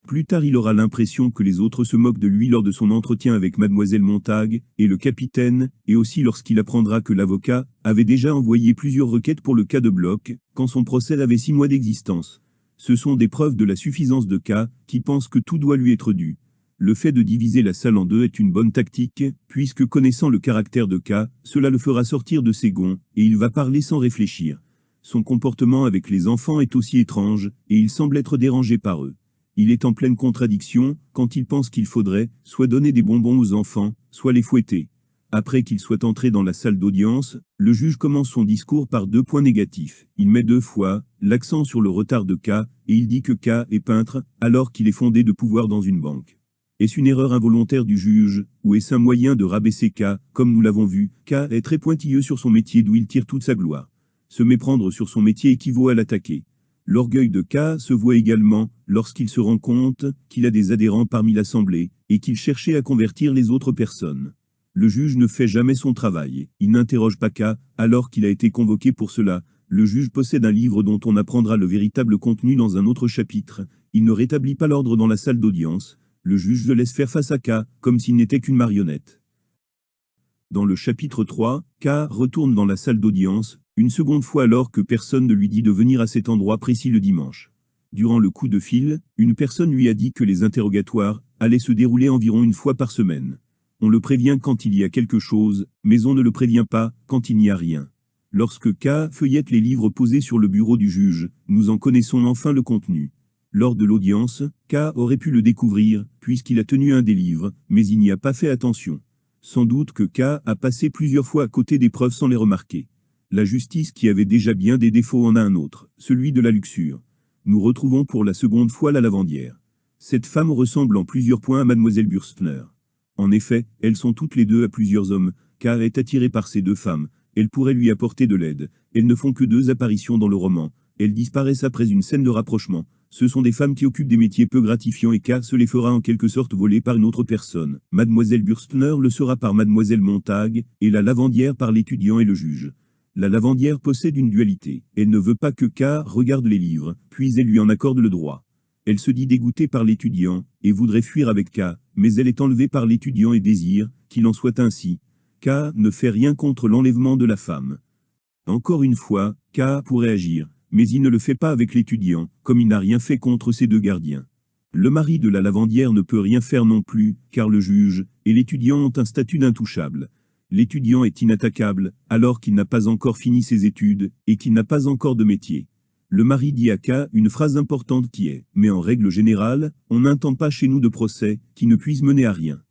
Plus tard, il aura l'impression que les autres se moquent de lui lors de son entretien avec mademoiselle Montague et le capitaine, et aussi lorsqu'il apprendra que l'avocat avait déjà envoyé plusieurs requêtes pour le cas de Bloch, quand son procès avait 6 mois d'existence. Ce sont des preuves de la suffisance de K, qui pense que tout doit lui être dû. Le fait de diviser la salle en deux est une bonne tactique, puisque connaissant le caractère de K, cela le fera sortir de ses gonds, et il va parler sans réfléchir. Son comportement avec les enfants est aussi étrange, et il semble être dérangé par eux. Il est en pleine contradiction quand il pense qu'il faudrait soit donner des bonbons aux enfants, soit les fouetter. Après qu'il soit entré dans la salle d'audience, le juge commence son discours par 2 points négatifs. Il met 2 fois l'accent sur le retard de K, et il dit que K est peintre, alors qu'il est fondé de pouvoir dans une banque. Est-ce une erreur involontaire du juge, ou est-ce un moyen de rabaisser K? Comme nous l'avons vu, K est très pointilleux sur son métier d'où il tire toute sa gloire. Se méprendre sur son métier équivaut à l'attaquer. L'orgueil de K se voit également lorsqu'il se rend compte qu'il a des adhérents parmi l'Assemblée et qu'il cherchait à convertir les autres personnes. Le juge ne fait jamais son travail, il n'interroge pas K alors qu'il a été convoqué pour cela. Le juge possède un livre dont on apprendra le véritable contenu dans un autre chapitre. Il ne rétablit pas l'ordre dans la salle d'audience. Le juge le laisse faire face à K comme s'il n'était qu'une marionnette. Dans le chapitre 3, K retourne dans la salle d'audience, une seconde fois alors que personne ne lui dit de venir à cet endroit précis le dimanche. Durant le coup de fil, une personne lui a dit que les interrogatoires allaient se dérouler environ 1 fois par semaine. On le prévient quand il y a quelque chose, mais on ne le prévient pas quand il n'y a rien. Lorsque K feuillette les livres posés sur le bureau du juge, nous en connaissons enfin le contenu. Lors de l'audience, K aurait pu le découvrir, puisqu'il a tenu un des livres, mais il n'y a pas fait attention. Sans doute que K a passé plusieurs fois à côté des preuves sans les remarquer. La justice qui avait déjà bien des défauts en a un autre, celui de la luxure. Nous retrouvons pour la seconde fois la lavandière. Cette femme ressemble en plusieurs points à mademoiselle Bürstner. En effet, elles sont toutes les deux à plusieurs hommes, car est attirée par ces 2 femmes. Elles pourraient lui apporter de l'aide. Elles ne font que 2 apparitions dans le roman. Elles disparaissent après une scène de rapprochement. Ce sont des femmes qui occupent des métiers peu gratifiants et K se les fera en quelque sorte voler par une autre personne. Mademoiselle Bürstner le sera par mademoiselle Montague, et la lavandière par l'étudiant et le juge. La lavandière possède une dualité. Elle ne veut pas que K regarde les livres, puis elle lui en accorde le droit. Elle se dit dégoûtée par l'étudiant, et voudrait fuir avec K, mais elle est enlevée par l'étudiant et désire qu'il en soit ainsi. K ne fait rien contre l'enlèvement de la femme. Encore une fois, K pourrait agir, mais il ne le fait pas avec l'étudiant, comme il n'a rien fait contre ses 2 gardiens. Le mari de la lavandière ne peut rien faire non plus, car le juge et l'étudiant ont un statut d'intouchable. L'étudiant est inattaquable, alors qu'il n'a pas encore fini ses études, et qu'il n'a pas encore de métier. Le mari dit à K une phrase importante qui est « Mais en règle générale, on n'entend pas chez nous de procès qui ne puisse mener à rien ».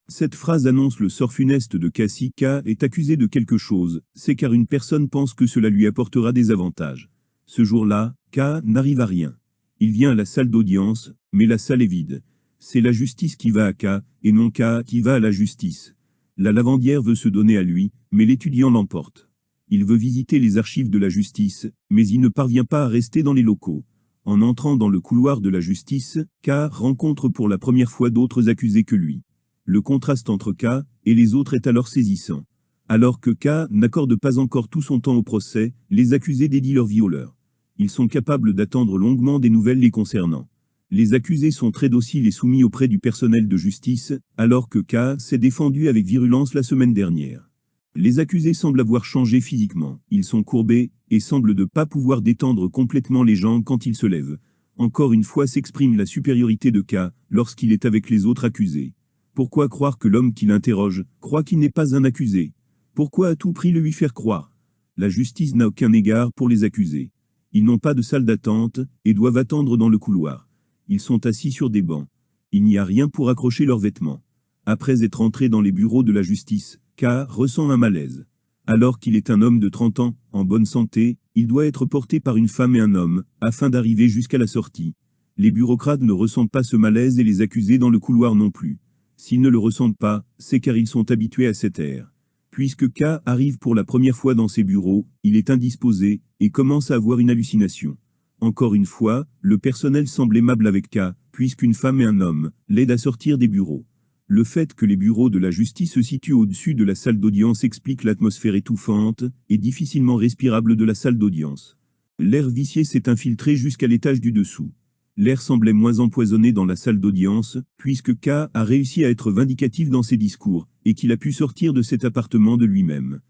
Cette phrase annonce le sort funeste de K. Si K est accusé de quelque chose, c'est car une personne pense que cela lui apportera des avantages. Ce jour-là, K n'arrive à rien. Il vient à la salle d'audience, mais la salle est vide. C'est la justice qui va à K, et non K qui va à la justice. La lavandière veut se donner à lui, mais l'étudiant l'emporte. Il veut visiter les archives de la justice, mais il ne parvient pas à rester dans les locaux. En entrant dans le couloir de la justice, K rencontre pour la première fois d'autres accusés que lui. Le contraste entre K et les autres est alors saisissant. Alors que K n'accorde pas encore tout son temps au procès, les accusés dédient leur vie au leur. Ils sont capables d'attendre longuement des nouvelles les concernant. Les accusés sont très dociles et soumis auprès du personnel de justice, alors que K s'est défendu avec virulence la semaine dernière. Les accusés semblent avoir changé physiquement, ils sont courbés, et semblent ne pas pouvoir détendre complètement les jambes quand ils se lèvent. Encore une fois s'exprime la supériorité de K, lorsqu'il est avec les autres accusés. Pourquoi croire que l'homme qui l'interroge croit qu'il n'est pas un accusé? Pourquoi à tout prix le lui faire croire? La justice n'a aucun égard pour les accusés. Ils n'ont pas de salle d'attente et doivent attendre dans le couloir. Ils sont assis sur des bancs. Il n'y a rien pour accrocher leurs vêtements. Après être entré dans les bureaux de la justice, K ressent un malaise. Alors qu'il est un homme de 30 ans, en bonne santé, il doit être porté par une femme et un homme, afin d'arriver jusqu'à la sortie. Les bureaucrates ne ressentent pas ce malaise et les accusés dans le couloir non plus. S'ils ne le ressentent pas, c'est car ils sont habitués à cet air. Puisque K arrive pour la première fois dans ses bureaux, il est indisposé et commence à avoir une hallucination. Encore une fois, le personnel semble aimable avec K, puisqu'une femme et un homme l'aident à sortir des bureaux. Le fait que les bureaux de la justice se situent au-dessus de la salle d'audience explique l'atmosphère étouffante et difficilement respirable de la salle d'audience. L'air vicié s'est infiltré jusqu'à l'étage du dessous. L'air semblait moins empoisonné dans la salle d'audience, puisque K a réussi à être vindicatif dans ses discours, et qu'il a pu sortir de cet appartement de lui-même.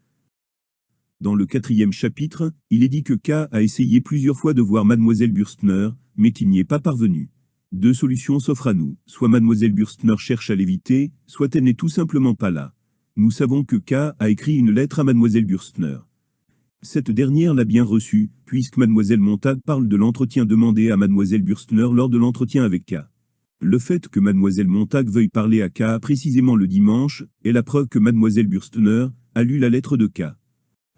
Dans le 4e chapitre, il est dit que K a essayé plusieurs fois de voir Mademoiselle Bürstner, mais qu'il n'y est pas parvenu. Deux solutions s'offrent à nous, soit Mademoiselle Bürstner cherche à l'éviter, soit elle n'est tout simplement pas là. Nous savons que K a écrit une lettre à Mademoiselle Bürstner. Cette dernière l'a bien reçue, puisque Mademoiselle Montag parle de l'entretien demandé à Mademoiselle Bürstner lors de l'entretien avec K. Le fait que Mademoiselle Montag veuille parler à K précisément le dimanche est la preuve que Mademoiselle Bürstner a lu la lettre de K.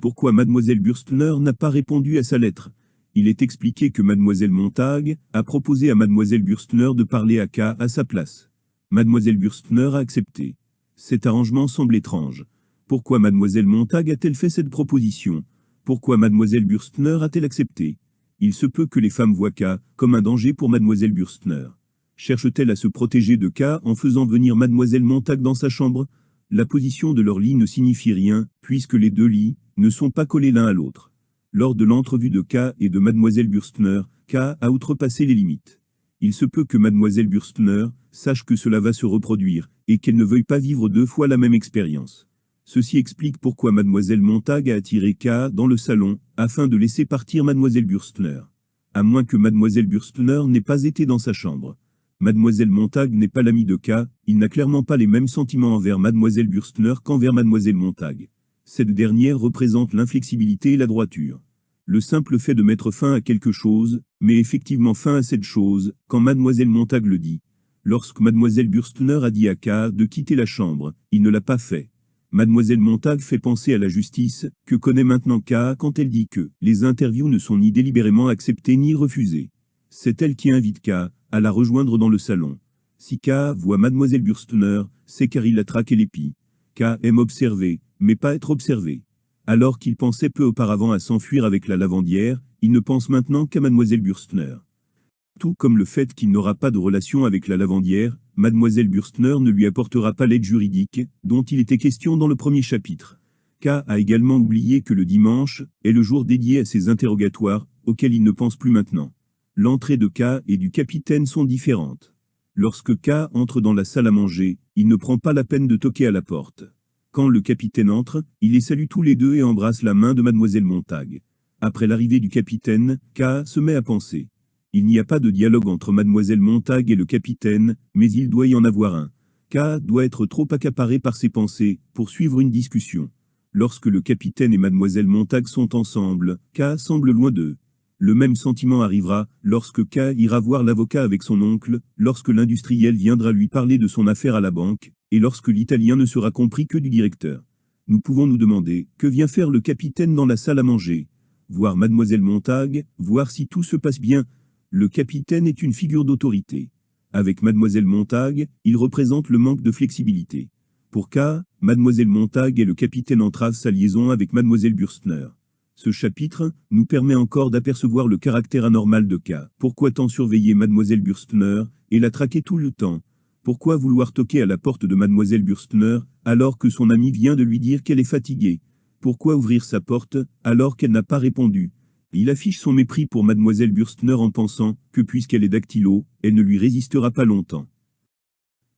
Pourquoi Mademoiselle Bürstner n'a pas répondu à sa lettre? Il est expliqué que Mademoiselle Montag a proposé à Mademoiselle Bürstner de parler à K à sa place. Mademoiselle Bürstner a accepté. Cet arrangement semble étrange. Pourquoi Mademoiselle Montag a-t-elle fait cette proposition? Pourquoi Mademoiselle Bürstner a-t-elle accepté? Il se peut que les femmes voient K comme un danger pour Mademoiselle Bürstner. Cherche-t-elle à se protéger de K en faisant venir Mademoiselle Montag dans sa chambre? La position de leur lit ne signifie rien, puisque les deux lits ne sont pas collés l'un à l'autre. Lors de l'entrevue de K et de Mademoiselle Bürstner, K a outrepassé les limites. Il se peut que Mademoiselle Bürstner sache que cela va se reproduire, et qu'elle ne veuille pas vivre deux fois la même expérience. Ceci explique pourquoi Mademoiselle Montag a attiré K dans le salon, afin de laisser partir Mademoiselle Bürstner. À moins que Mademoiselle Bürstner n'ait pas été dans sa chambre. Mademoiselle Montag n'est pas l'amie de K, il n'a clairement pas les mêmes sentiments envers Mademoiselle Bürstner qu'envers Mademoiselle Montag. Cette dernière représente l'inflexibilité et la droiture. Le simple fait de mettre fin à quelque chose, met effectivement fin à cette chose, quand Mademoiselle Montag le dit. Lorsque Mademoiselle Bürstner a dit à K de quitter la chambre, il ne l'a pas fait. Mademoiselle Montag fait penser à la justice, que connaît maintenant K quand elle dit que les interviews ne sont ni délibérément acceptées ni refusées. C'est elle qui invite K à la rejoindre dans le salon. Si K voit Mademoiselle Bürstner, c'est car il a traqué l'épi. K aime observer, mais pas être observé. Alors qu'il pensait peu auparavant à s'enfuir avec la lavandière, il ne pense maintenant qu'à Mademoiselle Bürstner. Tout comme le fait qu'il n'aura pas de relation avec la lavandière, Mademoiselle Bürstner ne lui apportera pas l'aide juridique, dont il était question dans le premier chapitre. K a également oublié que le dimanche est le jour dédié à ses interrogatoires, auxquels il ne pense plus maintenant. L'entrée de K et du capitaine sont différentes. Lorsque K entre dans la salle à manger, il ne prend pas la peine de toquer à la porte. Quand le capitaine entre, il les salue tous les deux et embrasse la main de Mademoiselle Montag. Après l'arrivée du capitaine, K se met à penser. Il n'y a pas de dialogue entre Mademoiselle Montag et le capitaine, mais il doit y en avoir un. K doit être trop accaparé par ses pensées pour suivre une discussion. Lorsque le capitaine et Mademoiselle Montag sont ensemble, K semble loin d'eux. Le même sentiment arrivera lorsque K ira voir l'avocat avec son oncle, lorsque l'industriel viendra lui parler de son affaire à la banque, et lorsque l'Italien ne sera compris que du directeur. Nous pouvons nous demander, que vient faire le capitaine dans la salle à manger? Voir Mademoiselle Montag, voir si tout se passe bien. Le capitaine est une figure d'autorité. Avec Mademoiselle Montag, il représente le manque de flexibilité. Pour K, Mademoiselle Montag et le capitaine entravent sa liaison avec Mademoiselle Bürstner. Ce chapitre nous permet encore d'apercevoir le caractère anormal de K. Pourquoi tant surveiller Mademoiselle Bürstner et la traquer tout le temps? Pourquoi vouloir toquer à la porte de Mademoiselle Bürstner alors que son amie vient de lui dire qu'elle est fatiguée? Pourquoi ouvrir sa porte alors qu'elle n'a pas répondu? Il affiche son mépris pour Mademoiselle Bürstner en pensant que puisqu'elle est dactylo, elle ne lui résistera pas longtemps.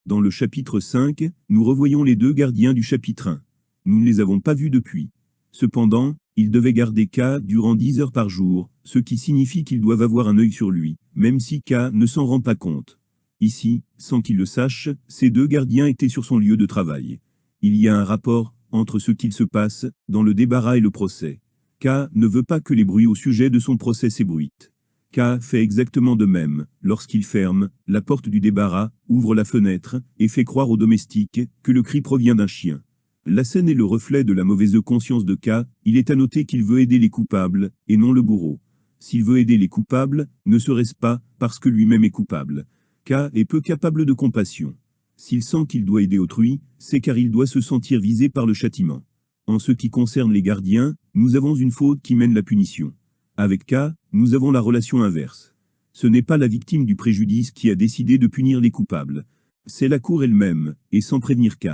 Dans le chapitre 5, nous revoyons les deux gardiens du chapitre 1. Nous ne les avons pas vus depuis. Cependant, ils devaient garder K durant 10 heures par jour, ce qui signifie qu'ils doivent avoir un œil sur lui, même si K ne s'en rend pas compte. Ici, sans qu'il le sache, ces deux gardiens étaient sur son lieu de travail. Il y a un rapport entre ce qu'il se passe dans le débarras et le procès. K ne veut pas que les bruits au sujet de son procès s'ébruitent. K fait exactement de même, lorsqu'il ferme la porte du débarras, ouvre la fenêtre, et fait croire aux domestiques que le cri provient d'un chien. La scène est le reflet de la mauvaise conscience de K, il est à noter qu'il veut aider les coupables, et non le bourreau. S'il veut aider les coupables, ne serait-ce pas parce que lui-même est coupable. K est peu capable de compassion. S'il sent qu'il doit aider autrui, c'est car il doit se sentir visé par le châtiment. En ce qui concerne les gardiens, nous avons une faute qui mène la punition. Avec K, nous avons la relation inverse. Ce n'est pas la victime du préjudice qui a décidé de punir les coupables. C'est la cour elle-même, et sans prévenir K.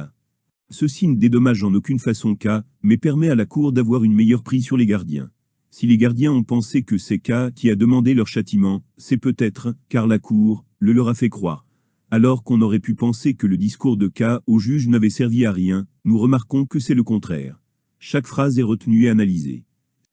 Ceci ne dédommage en aucune façon K, mais permet à la cour d'avoir une meilleure prise sur les gardiens. Si les gardiens ont pensé que c'est K qui a demandé leur châtiment, c'est peut-être car la cour le leur a fait croire. Alors qu'on aurait pu penser que le discours de K au juge n'avait servi à rien, nous remarquons que c'est le contraire. Chaque phrase est retenue et analysée.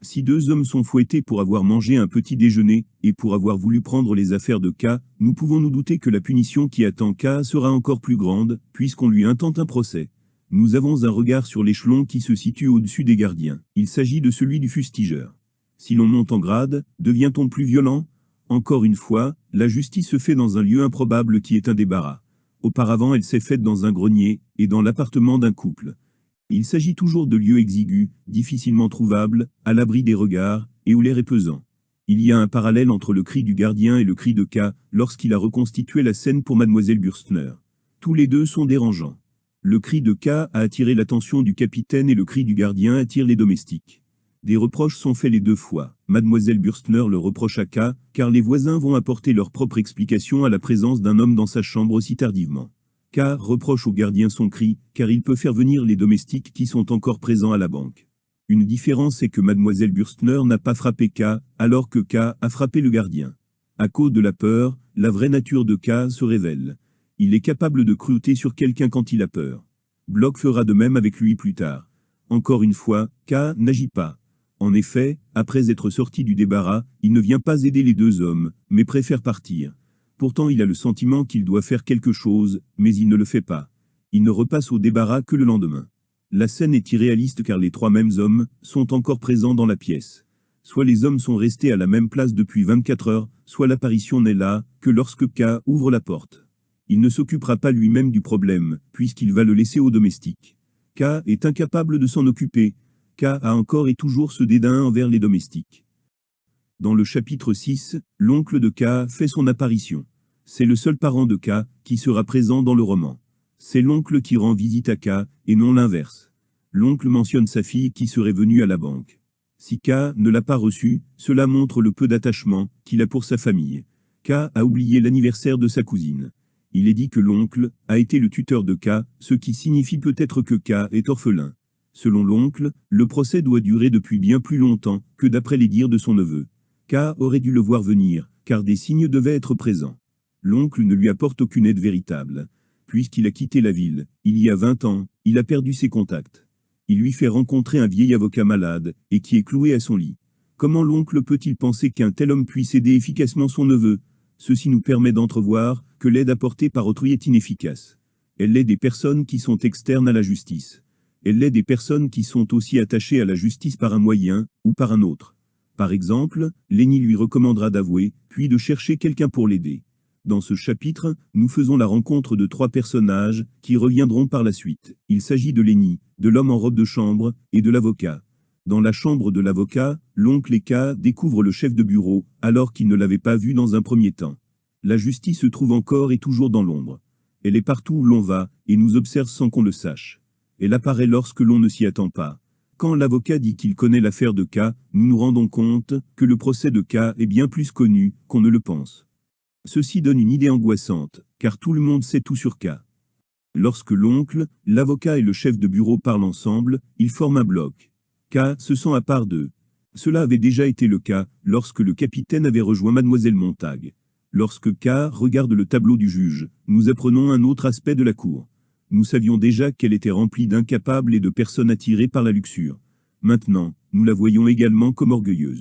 Si deux hommes sont fouettés pour avoir mangé un petit déjeuner, et pour avoir voulu prendre les affaires de K, nous pouvons nous douter que la punition qui attend K sera encore plus grande, puisqu'on lui intente un procès. Nous avons un regard sur l'échelon qui se situe au-dessus des gardiens. Il s'agit de celui du fustigeur. Si l'on monte en grade, devient-on plus violent? Encore une fois, la justice se fait dans un lieu improbable qui est un débarras. Auparavant, elle s'est faite dans un grenier, et dans l'appartement d'un couple. Il s'agit toujours de lieux exigus, difficilement trouvables, à l'abri des regards, et où l'air est pesant. Il y a un parallèle entre le cri du gardien et le cri de K, lorsqu'il a reconstitué la scène pour Mademoiselle Bürstner. Tous les deux sont dérangeants. Le cri de K a attiré l'attention du capitaine et le cri du gardien attire les domestiques. Des reproches sont faits les deux fois. Mademoiselle Bürstner le reproche à K, car les voisins vont apporter leur propre explication à la présence d'un homme dans sa chambre si tardivement. K reproche au gardien son cri, car il peut faire venir les domestiques qui sont encore présents à la banque. Une différence est que Mademoiselle Bürstner n'a pas frappé K, alors que K a frappé le gardien. À cause de la peur, la vraie nature de K se révèle. Il est capable de cruauté sur quelqu'un quand il a peur. Bloch fera de même avec lui plus tard. Encore une fois, K n'agit pas. En effet, après être sorti du débarras, il ne vient pas aider les deux hommes, mais préfère partir. Pourtant il a le sentiment qu'il doit faire quelque chose, mais il ne le fait pas. Il ne repasse au débarras que le lendemain. La scène est irréaliste car les trois mêmes hommes sont encore présents dans la pièce. Soit les hommes sont restés à la même place depuis 24 heures, soit l'apparition n'est là que lorsque K ouvre la porte. Il ne s'occupera pas lui-même du problème, puisqu'il va le laisser aux domestiques. K est incapable de s'en occuper. K a encore et toujours ce dédain envers les domestiques. Dans le chapitre 6, l'oncle de K fait son apparition. C'est le seul parent de K qui sera présent dans le roman. C'est l'oncle qui rend visite à K, et non l'inverse. L'oncle mentionne sa fille qui serait venue à la banque. Si K ne l'a pas reçue, cela montre le peu d'attachement qu'il a pour sa famille. K a oublié l'anniversaire de sa cousine. Il est dit que l'oncle a été le tuteur de K, ce qui signifie peut-être que K est orphelin. Selon l'oncle, le procès doit durer depuis bien plus longtemps que d'après les dires de son neveu. K aurait dû le voir venir, car des signes devaient être présents. L'oncle ne lui apporte aucune aide véritable. Puisqu'il a quitté la ville, il y a 20 ans, il a perdu ses contacts. Il lui fait rencontrer un vieil avocat malade, et qui est cloué à son lit. Comment l'oncle peut-il penser qu'un tel homme puisse aider efficacement son neveu? Ceci nous permet d'entrevoir que l'aide apportée par autrui est inefficace. Elle est des personnes qui sont externes à la justice. Elle est des personnes qui sont aussi attachées à la justice par un moyen, ou par un autre. Par exemple, Lenny lui recommandera d'avouer, puis de chercher quelqu'un pour l'aider. Dans ce chapitre, nous faisons la rencontre de trois personnages, qui reviendront par la suite. Il s'agit de Lenny, de l'homme en robe de chambre, et de l'avocat. Dans la chambre de l'avocat, l'oncle et K découvrent le chef de bureau, alors qu'il ne l'avait pas vu dans un premier temps. La justice se trouve encore et toujours dans l'ombre. Elle est partout où l'on va, et nous observe sans qu'on le sache. Elle apparaît lorsque l'on ne s'y attend pas. Quand l'avocat dit qu'il connaît l'affaire de K, nous nous rendons compte que le procès de K est bien plus connu qu'on ne le pense. Ceci donne une idée angoissante, car tout le monde sait tout sur K. Lorsque l'oncle, l'avocat et le chef de bureau parlent ensemble, ils forment un bloc. K se sent à part d'eux. Cela avait déjà été le cas lorsque le capitaine avait rejoint Mademoiselle Montag. Lorsque K regarde le tableau du juge, nous apprenons un autre aspect de la cour. Nous savions déjà qu'elle était remplie d'incapables et de personnes attirées par la luxure. Maintenant, nous la voyons également comme orgueilleuse.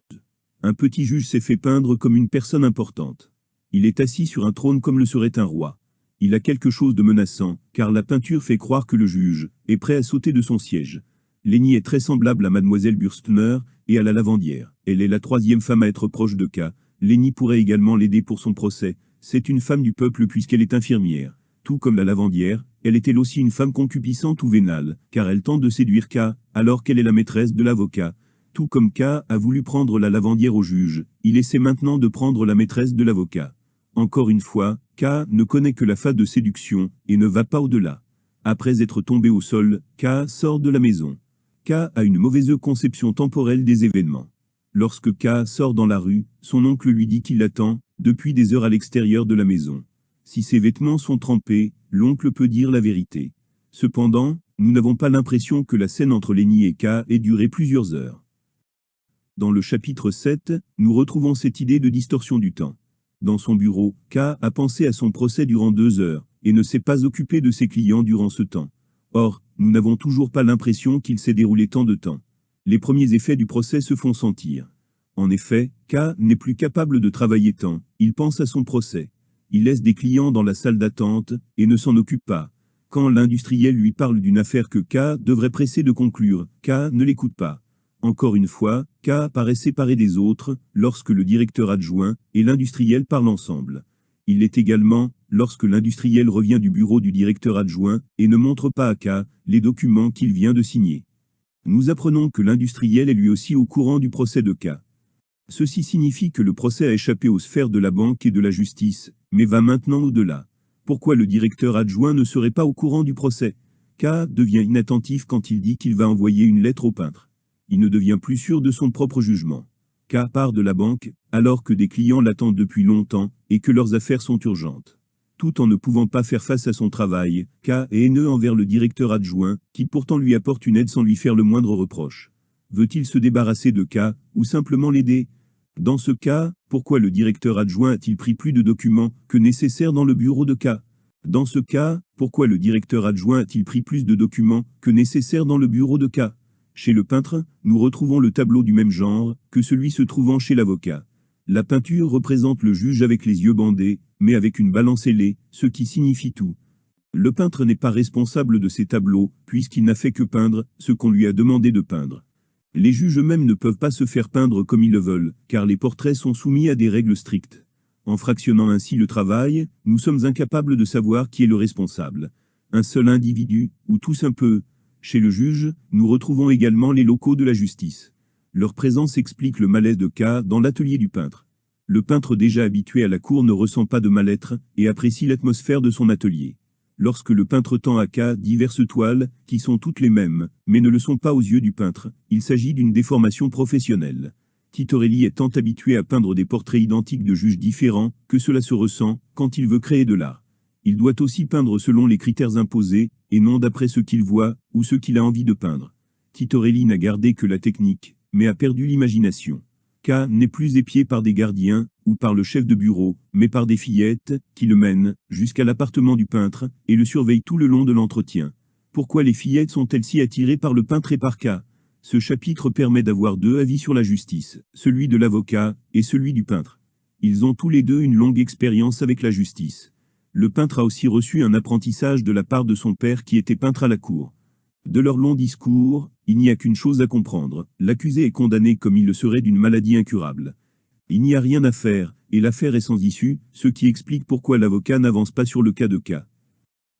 Un petit juge s'est fait peindre comme une personne importante. Il est assis sur un trône comme le serait un roi. Il a quelque chose de menaçant, car la peinture fait croire que le juge est prêt à sauter de son siège. Lenny est très semblable à Mademoiselle Burstner et à la lavandière. Elle est la troisième femme à être proche de K. Lenny pourrait également l'aider pour son procès. C'est une femme du peuple puisqu'elle est infirmière. Tout comme la lavandière, elle est elle aussi une femme concupiscente ou vénale, car elle tente de séduire K, alors qu'elle est la maîtresse de l'avocat. Tout comme K a voulu prendre la lavandière au juge, il essaie maintenant de prendre la maîtresse de l'avocat. Encore une fois, K ne connaît que la phase de séduction et ne va pas au-delà. Après être tombé au sol, K sort de la maison. K a une mauvaise conception temporelle des événements. Lorsque K sort dans la rue, son oncle lui dit qu'il l'attend, depuis des heures à l'extérieur de la maison. Si ses vêtements sont trempés, l'oncle peut dire la vérité. Cependant, nous n'avons pas l'impression que la scène entre Lenny et K ait duré plusieurs heures. Dans le chapitre 7, nous retrouvons cette idée de distorsion du temps. Dans son bureau, K a pensé à son procès durant 2 heures, et ne s'est pas occupé de ses clients durant ce temps. Or, nous n'avons toujours pas l'impression qu'il s'est déroulé tant de temps. Les premiers effets du procès se font sentir. En effet, K n'est plus capable de travailler tant, il pense à son procès. Il laisse des clients dans la salle d'attente, et ne s'en occupe pas. Quand l'industriel lui parle d'une affaire que K devrait presser de conclure, K ne l'écoute pas. Encore une fois, K paraît séparé des autres, lorsque le directeur adjoint et l'industriel parlent ensemble. Il l'est également, lorsque l'industriel revient du bureau du directeur adjoint, et ne montre pas à K les documents qu'il vient de signer. Nous apprenons que l'industriel est lui aussi au courant du procès de K. Ceci signifie que le procès a échappé aux sphères de la banque et de la justice, mais va maintenant au-delà. Pourquoi le directeur adjoint ne serait pas au courant du procès? K devient inattentif quand il dit qu'il va envoyer une lettre au peintre. Il ne devient plus sûr de son propre jugement. K part de la banque, alors que des clients l'attendent depuis longtemps, et que leurs affaires sont urgentes. Tout en ne pouvant pas faire face à son travail, K est haineux envers le directeur adjoint, qui pourtant lui apporte une aide sans lui faire le moindre reproche. Veut-il se débarrasser de K, ou simplement l'aider? Dans ce cas, pourquoi le directeur adjoint a-t-il pris plus de documents que nécessaire dans le bureau de K? Dans ce cas, pourquoi le directeur adjoint a-t-il pris plus de documents que nécessaire dans le bureau de K? Chez le peintre, nous retrouvons le tableau du même genre que celui se trouvant chez l'avocat. La peinture représente le juge avec les yeux bandés, mais avec une balance ailée, ce qui signifie tout. Le peintre n'est pas responsable de ces tableaux, puisqu'il n'a fait que peindre ce qu'on lui a demandé de peindre. Les juges eux-mêmes ne peuvent pas se faire peindre comme ils le veulent, car les portraits sont soumis à des règles strictes. En fractionnant ainsi le travail, nous sommes incapables de savoir qui est le responsable. Un seul individu, ou tous un peu. Chez le juge, nous retrouvons également les locaux de la justice. Leur présence explique le malaise de K dans l'atelier du peintre. Le peintre déjà habitué à la cour ne ressent pas de mal-être et apprécie l'atmosphère de son atelier. Lorsque le peintre tend à K diverses toiles, qui sont toutes les mêmes, mais ne le sont pas aux yeux du peintre, il s'agit d'une déformation professionnelle. Titorelli est tant habitué à peindre des portraits identiques de juges différents, que cela se ressent, quand il veut créer de l'art. Il doit aussi peindre selon les critères imposés, et non d'après ce qu'il voit, ou ce qu'il a envie de peindre. Titorelli n'a gardé que la technique, mais a perdu l'imagination. K n'est plus épié par des gardiens, ou par le chef de bureau, mais par des fillettes, qui le mènent, jusqu'à l'appartement du peintre, et le surveillent tout le long de l'entretien. Pourquoi les fillettes sont-elles si attirées par le peintre et par K? Ce chapitre permet d'avoir 2 avis sur la justice, celui de l'avocat, et celui du peintre. Ils ont tous les deux une longue expérience avec la justice. Le peintre a aussi reçu un apprentissage de la part de son père qui était peintre à la cour. De leur long discours, il n'y a qu'une chose à comprendre, l'accusé est condamné comme il le serait d'une maladie incurable. Il n'y a rien à faire, et l'affaire est sans issue, ce qui explique pourquoi l'avocat n'avance pas sur le cas de K.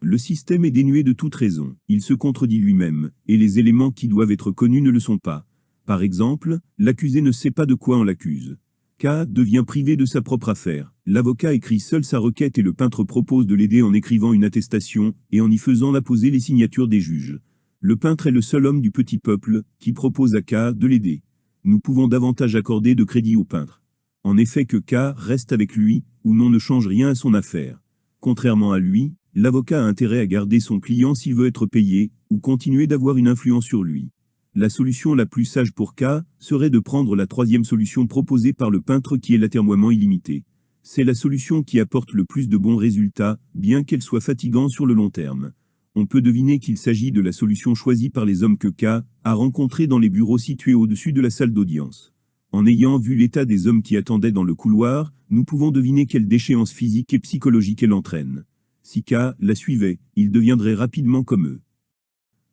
Le système est dénué de toute raison, il se contredit lui-même, et les éléments qui doivent être connus ne le sont pas. Par exemple, l'accusé ne sait pas de quoi on l'accuse. K devient privé de sa propre affaire. L'avocat écrit seul sa requête et le peintre propose de l'aider en écrivant une attestation, et en y faisant apposer les signatures des juges. Le peintre est le seul homme du petit peuple, qui propose à K de l'aider. Nous pouvons davantage accorder de crédit au peintre. En effet que K reste avec lui, ou non ne change rien à son affaire. Contrairement à lui, l'avocat a intérêt à garder son client s'il veut être payé, ou continuer d'avoir une influence sur lui. La solution la plus sage pour K serait de prendre la 3e solution proposée par le peintre qui est l'atermoiement illimité. C'est la solution qui apporte le plus de bons résultats, bien qu'elle soit fatigante sur le long terme. On peut deviner qu'il s'agit de la solution choisie par les hommes que K a rencontrés dans les bureaux situés au-dessus de la salle d'audience. En ayant vu l'état des hommes qui attendaient dans le couloir, nous pouvons deviner quelle déchéance physique et psychologique elle entraîne. Si K la suivait, il deviendrait rapidement comme eux.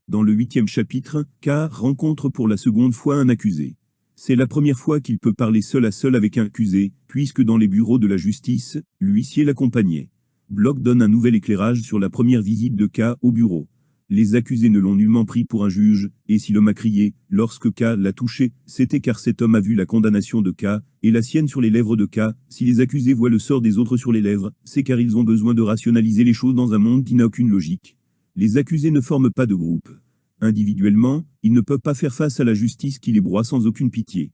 Dans le 8e chapitre, K rencontre pour la seconde fois un accusé. C'est la première fois qu'il peut parler seul à seul avec un accusé, puisque dans les bureaux de la justice, l'huissier l'accompagnait. Bloch donne un nouvel éclairage sur la première visite de K au bureau. Les accusés ne l'ont nullement pris pour un juge, et si l'homme a crié, lorsque K l'a touché, c'était car cet homme a vu la condamnation de K, et la sienne sur les lèvres de K. Si les accusés voient le sort des autres sur les lèvres, c'est car ils ont besoin de rationaliser les choses dans un monde qui n'a aucune logique. Les accusés ne forment pas de groupe. Individuellement, ils ne peuvent pas faire face à la justice qui les broie sans aucune pitié.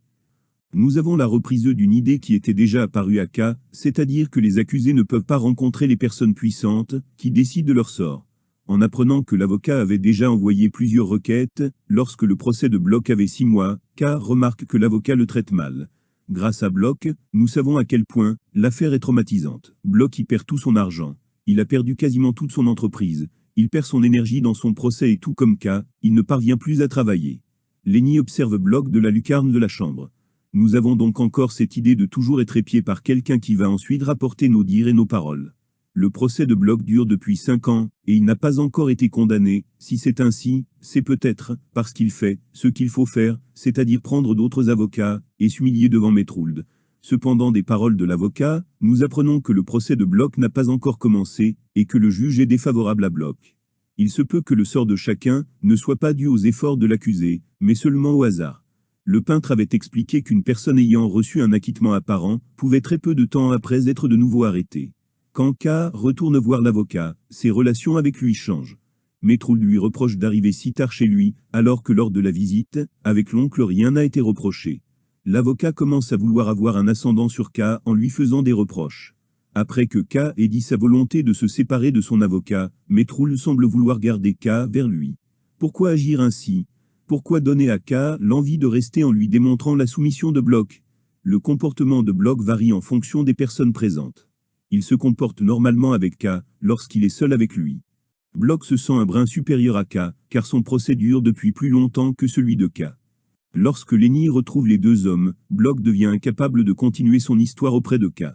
Nous avons la reprise d'une idée qui était déjà apparue à K, c'est-à-dire que les accusés ne peuvent pas rencontrer les personnes puissantes, qui décident de leur sort. En apprenant que l'avocat avait déjà envoyé plusieurs requêtes, lorsque le procès de Bloch avait 6 mois, K remarque que l'avocat le traite mal. Grâce à Bloch, nous savons à quel point l'affaire est traumatisante. Bloch y perd tout son argent. Il a perdu quasiment toute son entreprise. Il perd son énergie dans son procès et tout comme K, il ne parvient plus à travailler. Lenny observe Bloch de la lucarne de la chambre. Nous avons donc encore cette idée de toujours être épié par quelqu'un qui va ensuite rapporter nos dires et nos paroles. Le procès de Bloch dure depuis 5 ans, et il n'a pas encore été condamné. Si c'est ainsi, c'est peut-être parce qu'il fait ce qu'il faut faire, c'est-à-dire prendre d'autres avocats, et s'humilier devant Metrould. Cependant, des paroles de l'avocat, nous apprenons que le procès de Bloch n'a pas encore commencé, et que le juge est défavorable à Bloch. Il se peut que le sort de chacun ne soit pas dû aux efforts de l'accusé, mais seulement au hasard. Le peintre avait expliqué qu'une personne ayant reçu un acquittement apparent pouvait très peu de temps après être de nouveau arrêtée. Quand K retourne voir l'avocat, ses relations avec lui changent. Metrould lui reproche d'arriver si tard chez lui, alors que lors de la visite, avec l'oncle rien n'a été reproché. L'avocat commence à vouloir avoir un ascendant sur K en lui faisant des reproches. Après que K ait dit sa volonté de se séparer de son avocat, Metrould semble vouloir garder K vers lui. Pourquoi agir ainsi? Pourquoi donner à K l'envie de rester en lui démontrant la soumission de Bloch? Le comportement de Bloch varie en fonction des personnes présentes. Il se comporte normalement avec K lorsqu'il est seul avec lui. Bloch se sent un brin supérieur à K, car son procès dure depuis plus longtemps que celui de K. Lorsque Lenny retrouve les deux hommes, Bloch devient incapable de continuer son histoire auprès de K.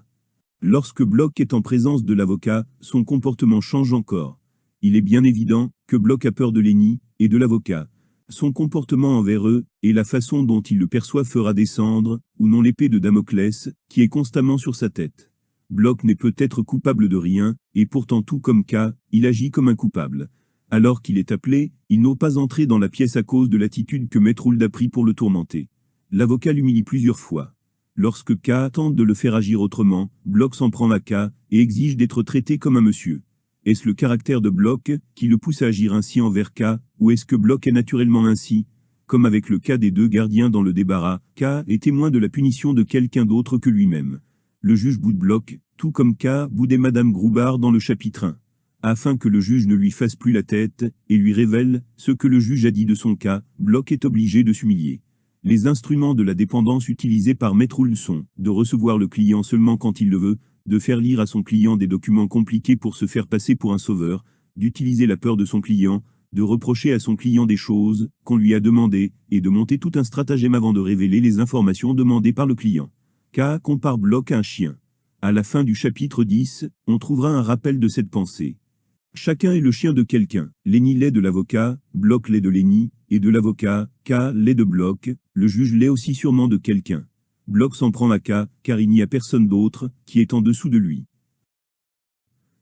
Lorsque Bloch est en présence de l'avocat, son comportement change encore. Il est bien évident que Bloch a peur de Lenny et de l'avocat. Son comportement envers eux, et la façon dont il le perçoit fera descendre, ou non l'épée de Damoclès, qui est constamment sur sa tête. Bloch n'est peut-être coupable de rien, et pourtant tout comme K, il agit comme un coupable. Alors qu'il est appelé, il n'ose pas entrer dans la pièce à cause de l'attitude que Metrould a pris pour le tourmenter. L'avocat l'humilie plusieurs fois. Lorsque K tente de le faire agir autrement, Bloch s'en prend à K, et exige d'être traité comme un monsieur. Est-ce le caractère de Bloch qui le pousse à agir ainsi envers K, ou est-ce que Bloch est naturellement ainsi? Comme avec le cas des deux gardiens dans le débarras, K est témoin de la punition de quelqu'un d'autre que lui-même. Le juge boude Bloch, tout comme K boudait Madame Groubard dans le chapitre 1. Afin que le juge ne lui fasse plus la tête, et lui révèle ce que le juge a dit de son cas, Bloch est obligé de s'humilier. Les instruments de la dépendance utilisés par Metrould sont de recevoir le client seulement quand il le veut, de faire lire à son client des documents compliqués pour se faire passer pour un sauveur, d'utiliser la peur de son client, de reprocher à son client des choses qu'on lui a demandées, et de monter tout un stratagème avant de révéler les informations demandées par le client. K compare Bloch à un chien. À la fin du chapitre 10, on trouvera un rappel de cette pensée. Chacun est le chien de quelqu'un. Lenny l'est de l'avocat, Bloch l'est de Lenny, et de l'avocat, K l'est de Bloch, le juge l'est aussi sûrement de quelqu'un. Bloch s'en prend à K, car il n'y a personne d'autre qui est en dessous de lui.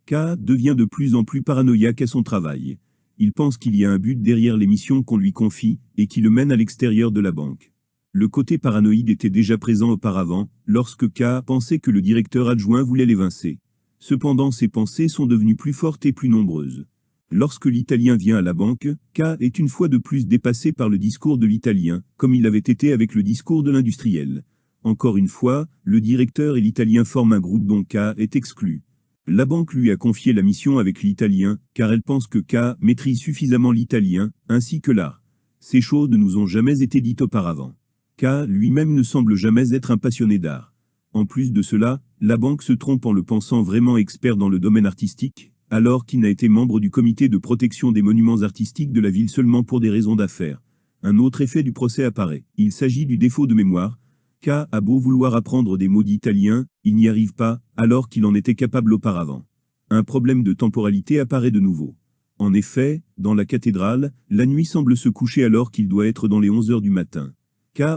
K devient de plus en plus paranoïaque à son travail. Il pense qu'il y a un but derrière les missions qu'on lui confie, et qui le mène à l'extérieur de la banque. Le côté paranoïde était déjà présent auparavant, lorsque K pensait que le directeur adjoint voulait l'évincer. Cependant ses pensées sont devenues plus fortes et plus nombreuses. Lorsque l'Italien vient à la banque, K est une fois de plus dépassé par le discours de l'Italien, comme il l'avait été avec le discours de l'industriel. Encore une fois, le directeur et l'Italien forment un groupe dont K est exclu. La banque lui a confié la mission avec l'Italien, car elle pense que K maîtrise suffisamment l'Italien, ainsi que l'art. Ces choses ne nous ont jamais été dites auparavant. K lui-même ne semble jamais être un passionné d'art. En plus de cela, la banque se trompe en le pensant vraiment expert dans le domaine artistique, alors qu'il n'a été membre du comité de protection des monuments artistiques de la ville seulement pour des raisons d'affaires. Un autre effet du procès apparaît. Il s'agit du défaut de mémoire. K a beau vouloir apprendre des mots d'italien, il n'y arrive pas, alors qu'il en était capable auparavant. Un problème de temporalité apparaît de nouveau. En effet, dans la cathédrale, la nuit semble se coucher alors qu'il doit être dans les 11 heures du matin.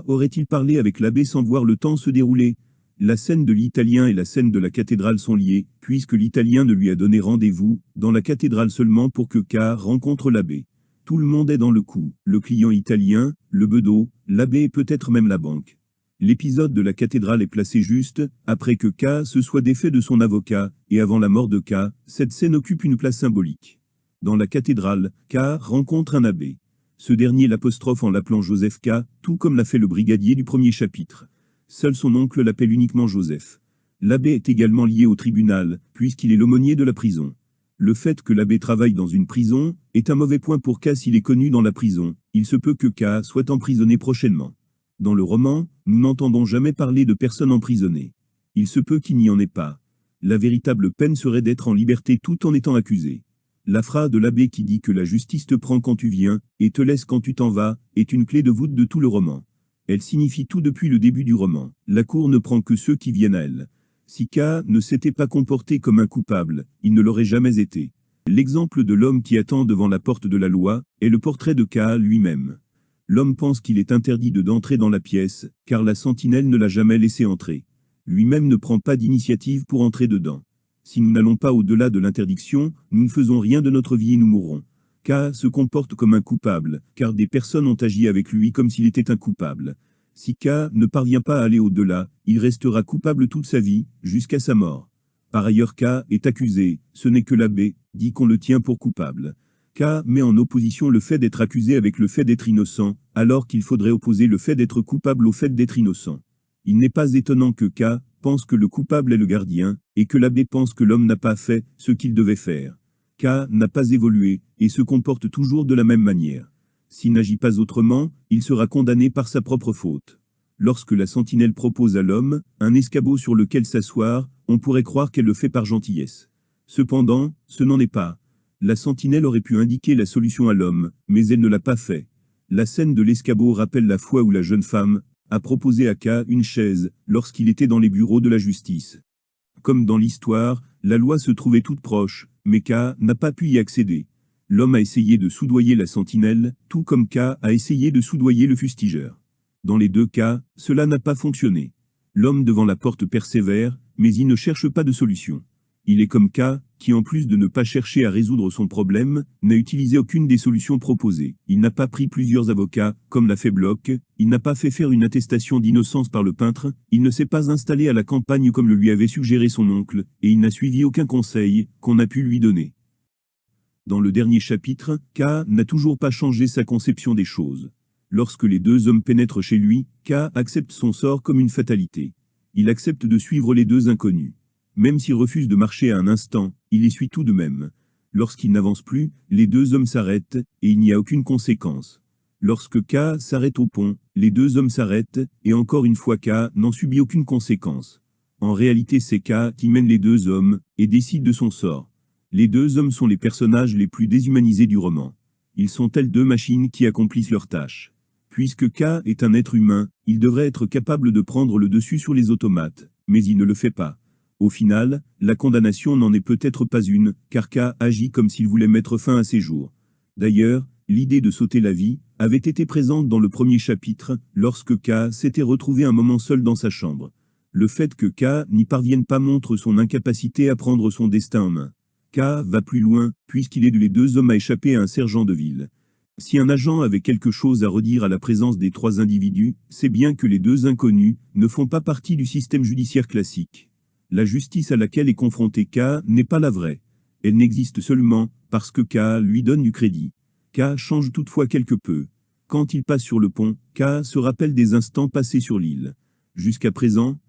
Aurait-il parlé avec l'abbé sans voir le temps se dérouler? La scène de l'Italien et la scène de la cathédrale sont liées, puisque l'Italien ne lui a donné rendez-vous, dans la cathédrale seulement pour que rencontre l'abbé. Tout le monde est dans le coup, le client italien, le bedeau, l'abbé et peut-être même la banque. L'épisode de la cathédrale est placé juste, après que se soit défait de son avocat, et avant la mort de cette scène occupe une place symbolique. Dans la cathédrale, rencontre un abbé. Ce dernier l'apostrophe en l'appelant Joseph tout comme l'a fait le brigadier du premier chapitre. Seul son oncle l'appelle uniquement Joseph. L'abbé est également lié au tribunal, puisqu'il est l'aumônier de la prison. Le fait que l'abbé travaille dans une prison est un mauvais point pour s'il est connu dans la prison. Il se peut que soit emprisonné prochainement. Dans le roman, nous n'entendons jamais parler de personnes emprisonnées. Il se peut qu'il n'y en ait pas. La véritable peine serait d'être en liberté tout en étant accusé. La phrase de l'abbé qui dit que la justice te prend quand tu viens, et te laisse quand tu t'en vas, est une clé de voûte de tout le roman. Elle signifie tout depuis le début du roman. La cour ne prend que ceux qui viennent à elle. Si ne s'était pas comporté comme un coupable, il ne l'aurait jamais été. L'exemple de l'homme qui attend devant la porte de la loi est le portrait de lui-même. L'homme pense qu'il est interdit d'entrer dans la pièce, car la sentinelle ne l'a jamais laissé entrer. Lui-même ne prend pas d'initiative pour entrer dedans. Si nous n'allons pas au-delà de l'interdiction, nous ne faisons rien de notre vie et nous mourrons. Se comporte comme un coupable, car des personnes ont agi avec lui comme s'il était un coupable. Si ne parvient pas à aller au-delà, il restera coupable toute sa vie, jusqu'à sa mort. Par ailleurs est accusé, ce n'est que l'abbé, dit qu'on le tient pour coupable. Met en opposition le fait d'être accusé avec le fait d'être innocent, alors qu'il faudrait opposer le fait d'être coupable au fait d'être innocent. Il n'est pas étonnant que pense que le coupable est le gardien, et que l'abbé pense que l'homme n'a pas fait ce qu'il devait faire. N'a pas évolué, et se comporte toujours de la même manière. S'il n'agit pas autrement, il sera condamné par sa propre faute. Lorsque la sentinelle propose à l'homme un escabeau sur lequel s'asseoir, on pourrait croire qu'elle le fait par gentillesse. Cependant, ce n'en est pas. La sentinelle aurait pu indiquer la solution à l'homme, mais elle ne l'a pas fait. La scène de l'escabeau rappelle la fois où la jeune femme a proposé à une chaise, lorsqu'il était dans les bureaux de la justice. Comme dans l'histoire, la loi se trouvait toute proche, mais n'a pas pu y accéder. L'homme a essayé de soudoyer la sentinelle, tout comme a essayé de soudoyer le fustigeur. Dans les deux cas, cela n'a pas fonctionné. L'homme devant la porte persévère, mais il ne cherche pas de solution. Il est comme qui en plus de ne pas chercher à résoudre son problème, n'a utilisé aucune des solutions proposées. Il n'a pas pris plusieurs avocats, comme l'a fait Bloch, il n'a pas fait faire une attestation d'innocence par le peintre, il ne s'est pas installé à la campagne comme le lui avait suggéré son oncle, et il n'a suivi aucun conseil qu'on a pu lui donner. Dans le dernier chapitre, n'a toujours pas changé sa conception des choses. Lorsque les deux hommes pénètrent chez lui, accepte son sort comme une fatalité. Il accepte de suivre les deux inconnus. Même s'il refuse de marcher à un instant, il les suit tout de même. Lorsqu'il n'avance plus, les deux hommes s'arrêtent, et il n'y a aucune conséquence. Lorsque s'arrête au pont, les deux hommes s'arrêtent, et encore une fois n'en subit aucune conséquence. En réalité c'est qui mène les deux hommes, et décide de son sort. Les deux hommes sont les personnages les plus déshumanisés du roman. Ils sont tels deux machines qui accomplissent leur tâche. Puisque est un être humain, il devrait être capable de prendre le dessus sur les automates, mais il ne le fait pas. Au final, la condamnation n'en est peut-être pas une, car agit comme s'il voulait mettre fin à ses jours. D'ailleurs, l'idée de sauter la vie avait été présente dans le premier chapitre, lorsque s'était retrouvé un moment seul dans sa chambre. Le fait que n'y parvienne pas montre son incapacité à prendre son destin en main. Va plus loin, puisqu'il aide les deux hommes à échapper à un sergent de ville. Si un agent avait quelque chose à redire à la présence des trois individus, c'est bien que les deux inconnus ne font pas partie du système judiciaire classique. La justice à laquelle est confronté n'est pas la vraie. Elle n'existe seulement parce que lui donne du crédit. Change toutefois quelque peu. Quand il passe sur le pont, se rappelle des instants passés sur l'île. Jusqu'à présent,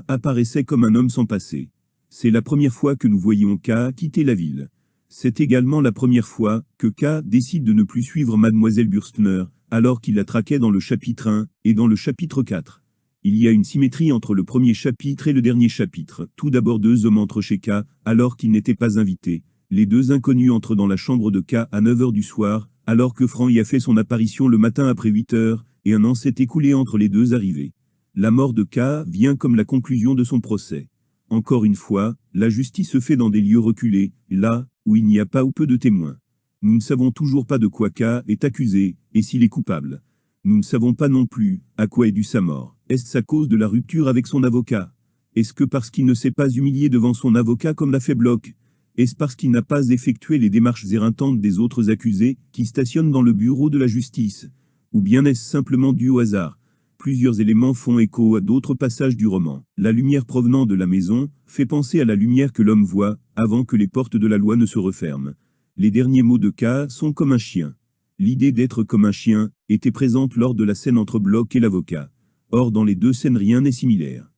apparaissait comme un homme sans passé. C'est la première fois que nous voyons quitter la ville. C'est également la première fois que décide de ne plus suivre Mademoiselle Bürstner, alors qu'il la traquait dans le chapitre 1 et dans le chapitre 4. Il y a une symétrie entre le premier chapitre et le dernier chapitre. Tout d'abord deux hommes entrent chez alors qu'ils n'étaient pas invités. Les deux inconnus entrent dans la chambre de à 9 h du soir, alors que Franck y a fait son apparition le matin après 8 h, et un an s'est écoulé entre les deux arrivées. La mort de vient comme la conclusion de son procès. Encore une fois, la justice se fait dans des lieux reculés, là où il n'y a pas ou peu de témoins. Nous ne savons toujours pas de quoi K est accusé, et s'il est coupable. Nous ne savons pas non plus à quoi est due sa mort. Est-ce à cause de la rupture avec son avocat? Est-ce que parce qu'il ne s'est pas humilié devant son avocat comme l'a fait Bloch? Est-ce parce qu'il n'a pas effectué les démarches éreintantes des autres accusés qui stationnent dans le bureau de la justice? Ou bien est-ce simplement dû au hasard? Plusieurs éléments font écho à d'autres passages du roman. La lumière provenant de la maison fait penser à la lumière que l'homme voit avant que les portes de la loi ne se referment. Les derniers mots de K sont comme un chien. L'idée d'être comme un chien était présente lors de la scène entre Bloch et l'avocat. Or, dans les deux scènes, rien n'est similaire.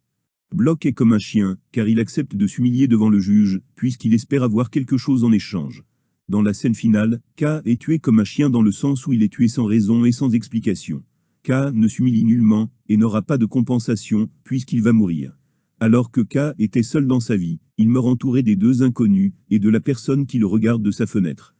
Bloch est comme un chien, car il accepte de s'humilier devant le juge, puisqu'il espère avoir quelque chose en échange. Dans la scène finale, K est tué comme un chien dans le sens où il est tué sans raison et sans explication. K ne s'humilie nullement, et n'aura pas de compensation, puisqu'il va mourir. Alors que K était seul dans sa vie, il meurt entouré des deux inconnus, et de la personne qui le regarde de sa fenêtre.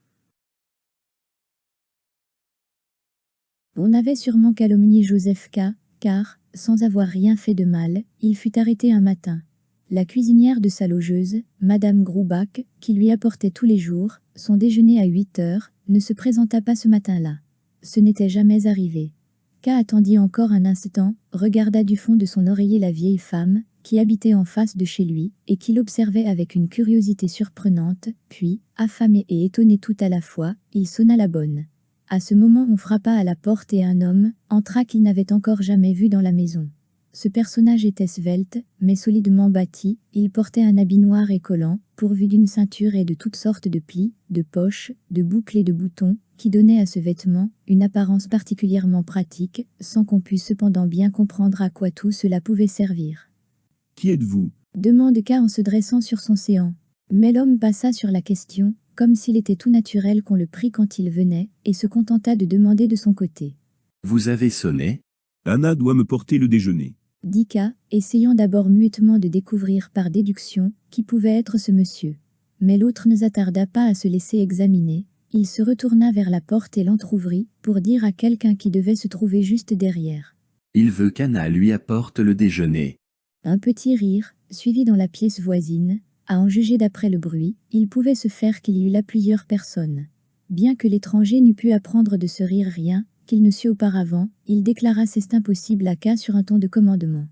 On avait sûrement calomnié Joseph K, car, sans avoir rien fait de mal, il fut arrêté un matin. La cuisinière de sa logeuse, Madame Groubach, qui lui apportait tous les jours son déjeuner à 8 heures, ne se présenta pas ce matin-là. Ce n'était jamais arrivé. K attendit encore un instant, regarda du fond de son oreiller la vieille femme, qui habitait en face de chez lui, et qui l'observait avec une curiosité surprenante, puis, affamé et étonné tout à la fois, il sonna la bonne. À ce moment on frappa à la porte et un homme entra qu'il n'avait encore jamais vu dans la maison. Ce personnage était svelte, mais solidement bâti, il portait un habit noir et collant, pourvu d'une ceinture et de toutes sortes de plis, de poches, de boucles et de boutons, qui donnaient à ce vêtement une apparence particulièrement pratique, sans qu'on puisse cependant bien comprendre à quoi tout cela pouvait servir. « Qui êtes-vous » demande K en se dressant sur son séant. Mais l'homme passa sur la question, comme s'il était tout naturel qu'on le prît quand il venait, et se contenta de demander de son côté. « Vous avez sonné ?» Anna doit me porter le déjeuner. Dit K, essayant d'abord muettement de découvrir par déduction qui pouvait être ce monsieur. Mais l'autre ne s'attarda pas à se laisser examiner, il se retourna vers la porte et l'entr'ouvrit, pour dire à quelqu'un qui devait se trouver juste derrière. « Il veut qu'Anna lui apporte le déjeuner. » Un petit rire, suivi dans la pièce voisine. À en juger d'après le bruit, il pouvait se faire qu'il y eût là plusieurs personnes. Bien que l'étranger n'eût pu apprendre de ce rire rien, qu'il ne sût auparavant, il déclara c'est impossible à K sur un ton de commandement.